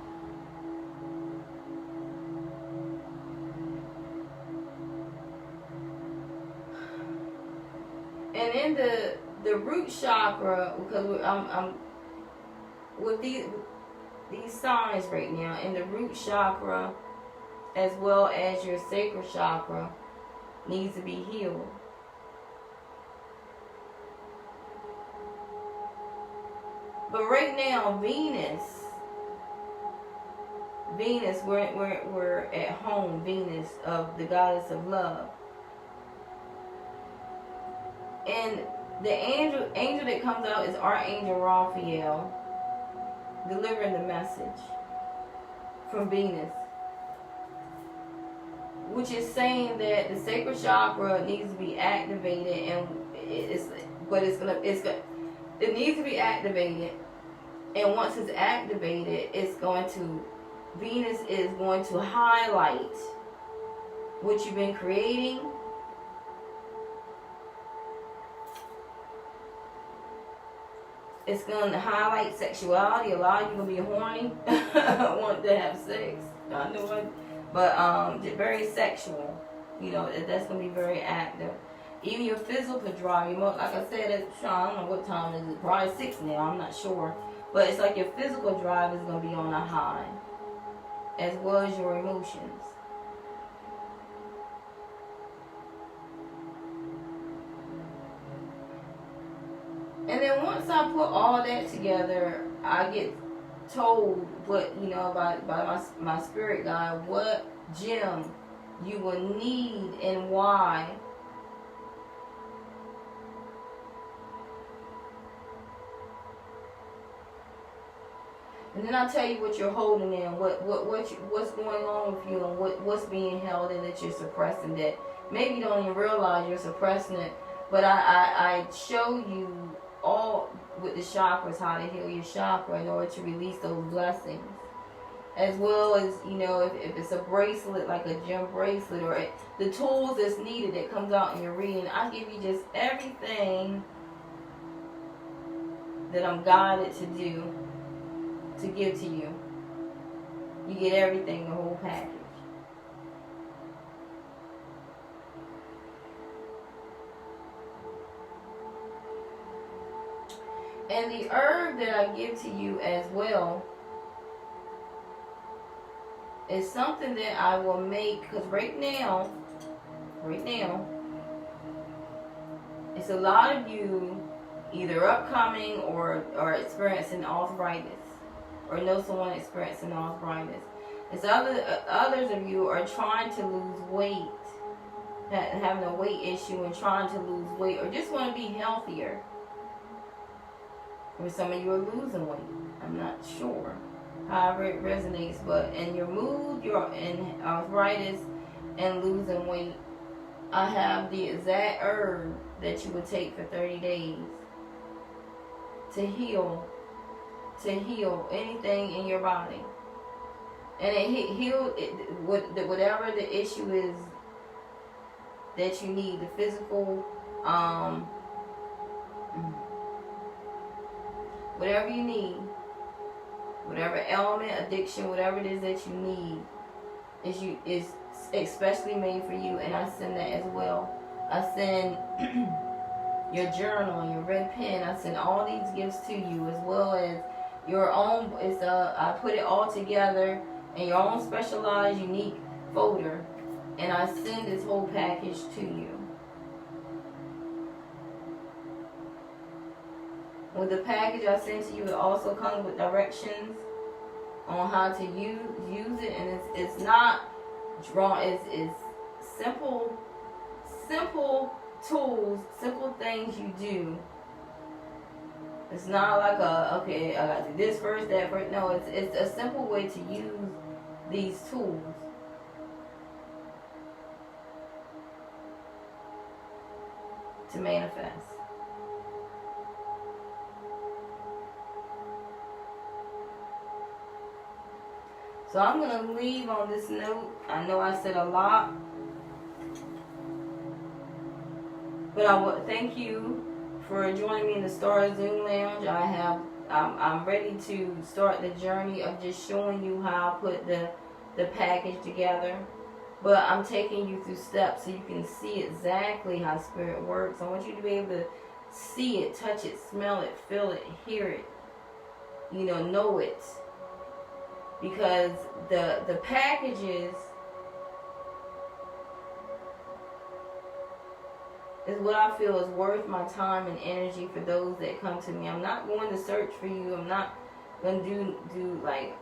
And in the root chakra, because I'm with these signs right now, in the root chakra as well as your sacral chakra needs to be healed. But right now, Venus, we're at home. Venus, of the goddess of love, and the angel that comes out is Archangel Raphael, delivering the message from Venus, which is saying that the sacral chakra needs to be activated, and it needs to be activated, and once it's activated, Venus is going to highlight what you've been creating. It's going to highlight sexuality. A lot of you going to be horny, want to have sex. I know it. But very sexual. You know, that's going to be very active. Even your physical drive. Like I said, I don't know what time it is. Probably 6 now. I'm not sure. But it's like your physical drive is going to be on a high, as well as your emotions. And then once I put all that together, I get told what, you know, by my spirit guide, what gem you will need and why. And then I'll tell you what you're holding in, what's going on with you, and what's being held in that you're suppressing, that maybe you don't even realize you're suppressing it. But I show you all with the chakras how to heal your chakra in order to release those blessings, as well as, you know, if it's a bracelet, like a gem bracelet, or the tools that's needed that comes out in your reading. I give you just everything that I'm guided to do, to give to you. You get everything, the whole package. And the herb that I give to you as well is something that I will make, because right now, it's a lot of you either upcoming or experiencing arthritis, or know someone experiencing arthritis. It's others of you are trying to lose weight, having a weight issue and trying to lose weight, or just want to be healthier. Or some of you are losing weight. I'm not sure. However it resonates, but in your mood, you're in arthritis and losing weight, I have the exact herb that you would take for 30 days to heal anything in your body. And it heal whatever the issue is that you need, the physical, whatever you need, whatever ailment, addiction, whatever it is that you need, is especially made for you. And I send that as well. I send your journal and your red pen. I send all these gifts to you, as well as your own. I put it all together in your own specialized, unique folder, and I send this whole package to you. With the package I send to you, it also comes with directions on how to use it, and it's not drawn. It's simple tools, simple things you do. It's not like okay, I gotta do this first, that first. No, it's a simple way to use these tools. To manifest. So I'm going to leave on this note. I know I said a lot, but I would thank you for joining me in the Star Zoom Lounge. I'm ready to start the journey of just showing you how I put the package together. But I'm taking you through steps so you can see exactly how Spirit works. I want you to be able to see it, touch it, smell it, feel it, hear it, know it. Because the packages is what I feel is worth my time and energy for those that come to me. I'm not going to search for you. I'm not going to do like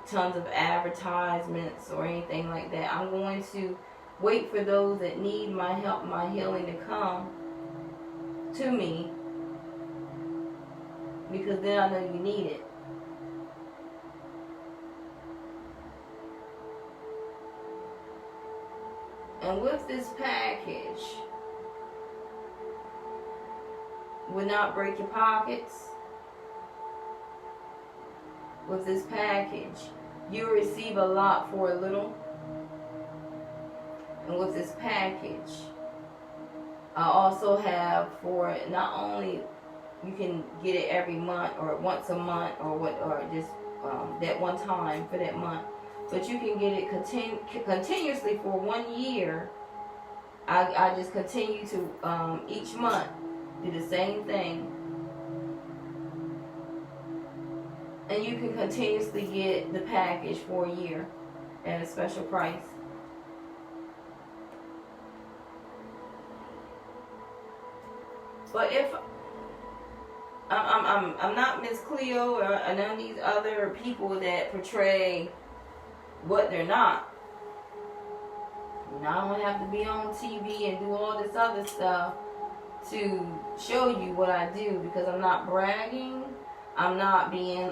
tons of advertisements or anything like that. I'm going to wait for those that need my help, my healing to come to me, because then I know you need it. And with this package, will not break your pockets. With this package, you receive a lot for a little. And with this package, I also have for not only you can get it every month or once a month or just that one time for that month, but you can get it continuously for 1 year. I just continue to each month do the same thing. And you can continuously get the package for a year at a special price. But if I'm not Miss Cleo or none of these other people that portray what they're not. I don't have to be on TV and do all this other stuff to show you what I do, because I'm not bragging. I'm not being,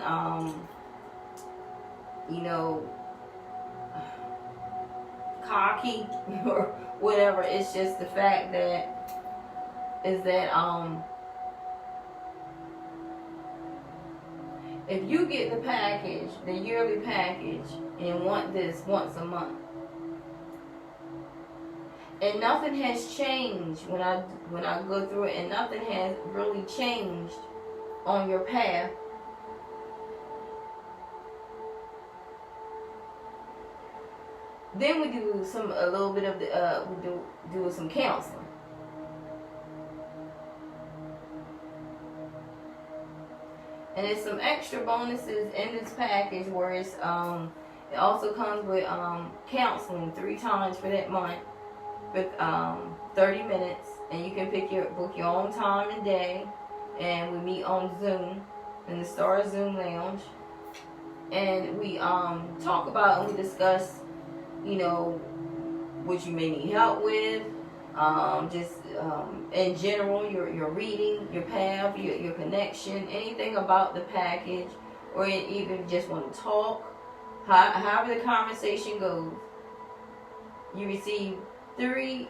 cocky or whatever. It's just the fact that if you get the package, the yearly package, and want this once a month, and nothing has changed when I go through it, and nothing has really changed on your path, then we do a little bit of we do some counseling. And there's some extra bonuses in this package where it's it also comes with counseling 3 times for that month with 30 minutes, and you can book your own time and day, and we meet on Zoom in the Star Zoom Lounge, and we talk about and we discuss what you may need help with, in general, your reading, your path, your connection, anything about the package, or even just want to talk, however the conversation goes. You receive 3,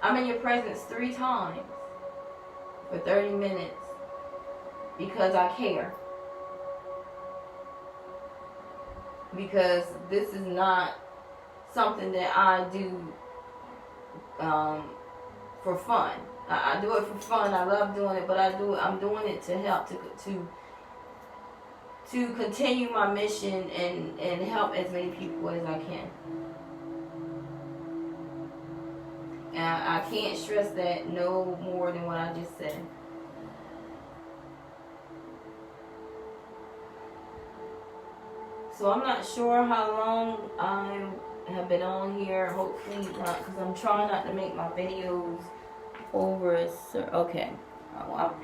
I'm in your presence 3 times for 30 minutes because I care. Because this is not something that I do for fun. I do it for fun. I love doing it, but I'm doing it to help to continue my mission and help as many people as I can. And I can't stress that no more than what I just said. So I'm not sure how long I have been on here. Hopefully not, because I'm trying not to make my videos over. Okay, well,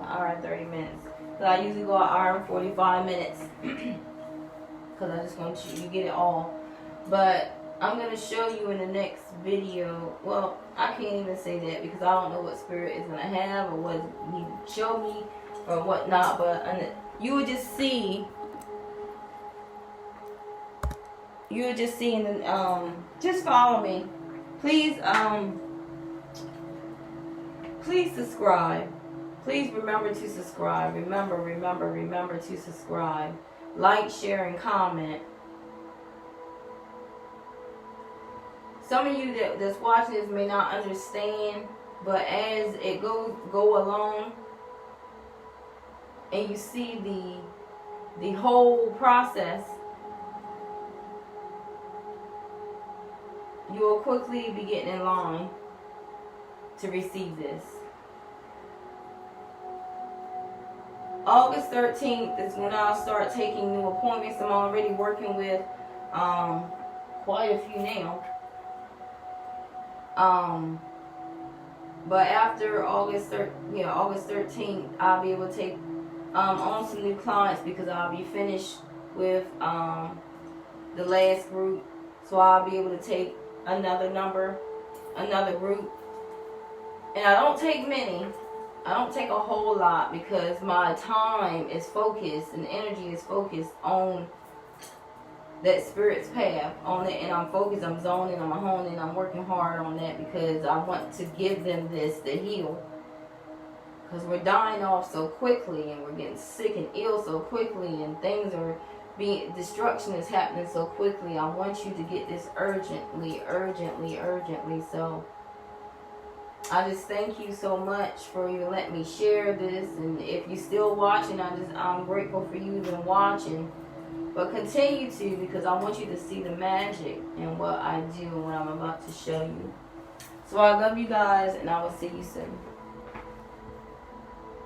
an hour and 30 minutes. So I usually go an hour and 45 minutes because I just want you to get it all. But I'm going to show you in the next video. Well, I can't even say that because I don't know what Spirit is going to have or what He show me or whatnot. But you would just see. You would just see in the, just follow me. Please, please subscribe. Please remember to subscribe. Remember to subscribe. Like, share, and comment. Some of you that's watching this may not understand, but as it go along, and you see the whole process, you will quickly be getting in line to receive this. August 13th is when I'll start taking new appointments. I'm already working with quite a few now. But after August 13th, I'll be able to take on some new clients because I'll be finished with the last group. So I'll be able to take another group. And I don't take many. I don't take a whole lot because my time is focused and energy is focused on that Spirit's path, on it, and I'm focused, I'm zoning, I'm honing, I'm working hard on that because I want to give them this to heal. Because we're dying off so quickly and we're getting sick and ill so quickly and things are destruction is happening so quickly. I want you to get this urgently. So I just thank you so much for you letting me share this. And if you're still watching, I'm grateful for you even watching. But continue to, because I want you to see the magic in what I do and what I'm about to show you. So I love you guys, and I will see you soon.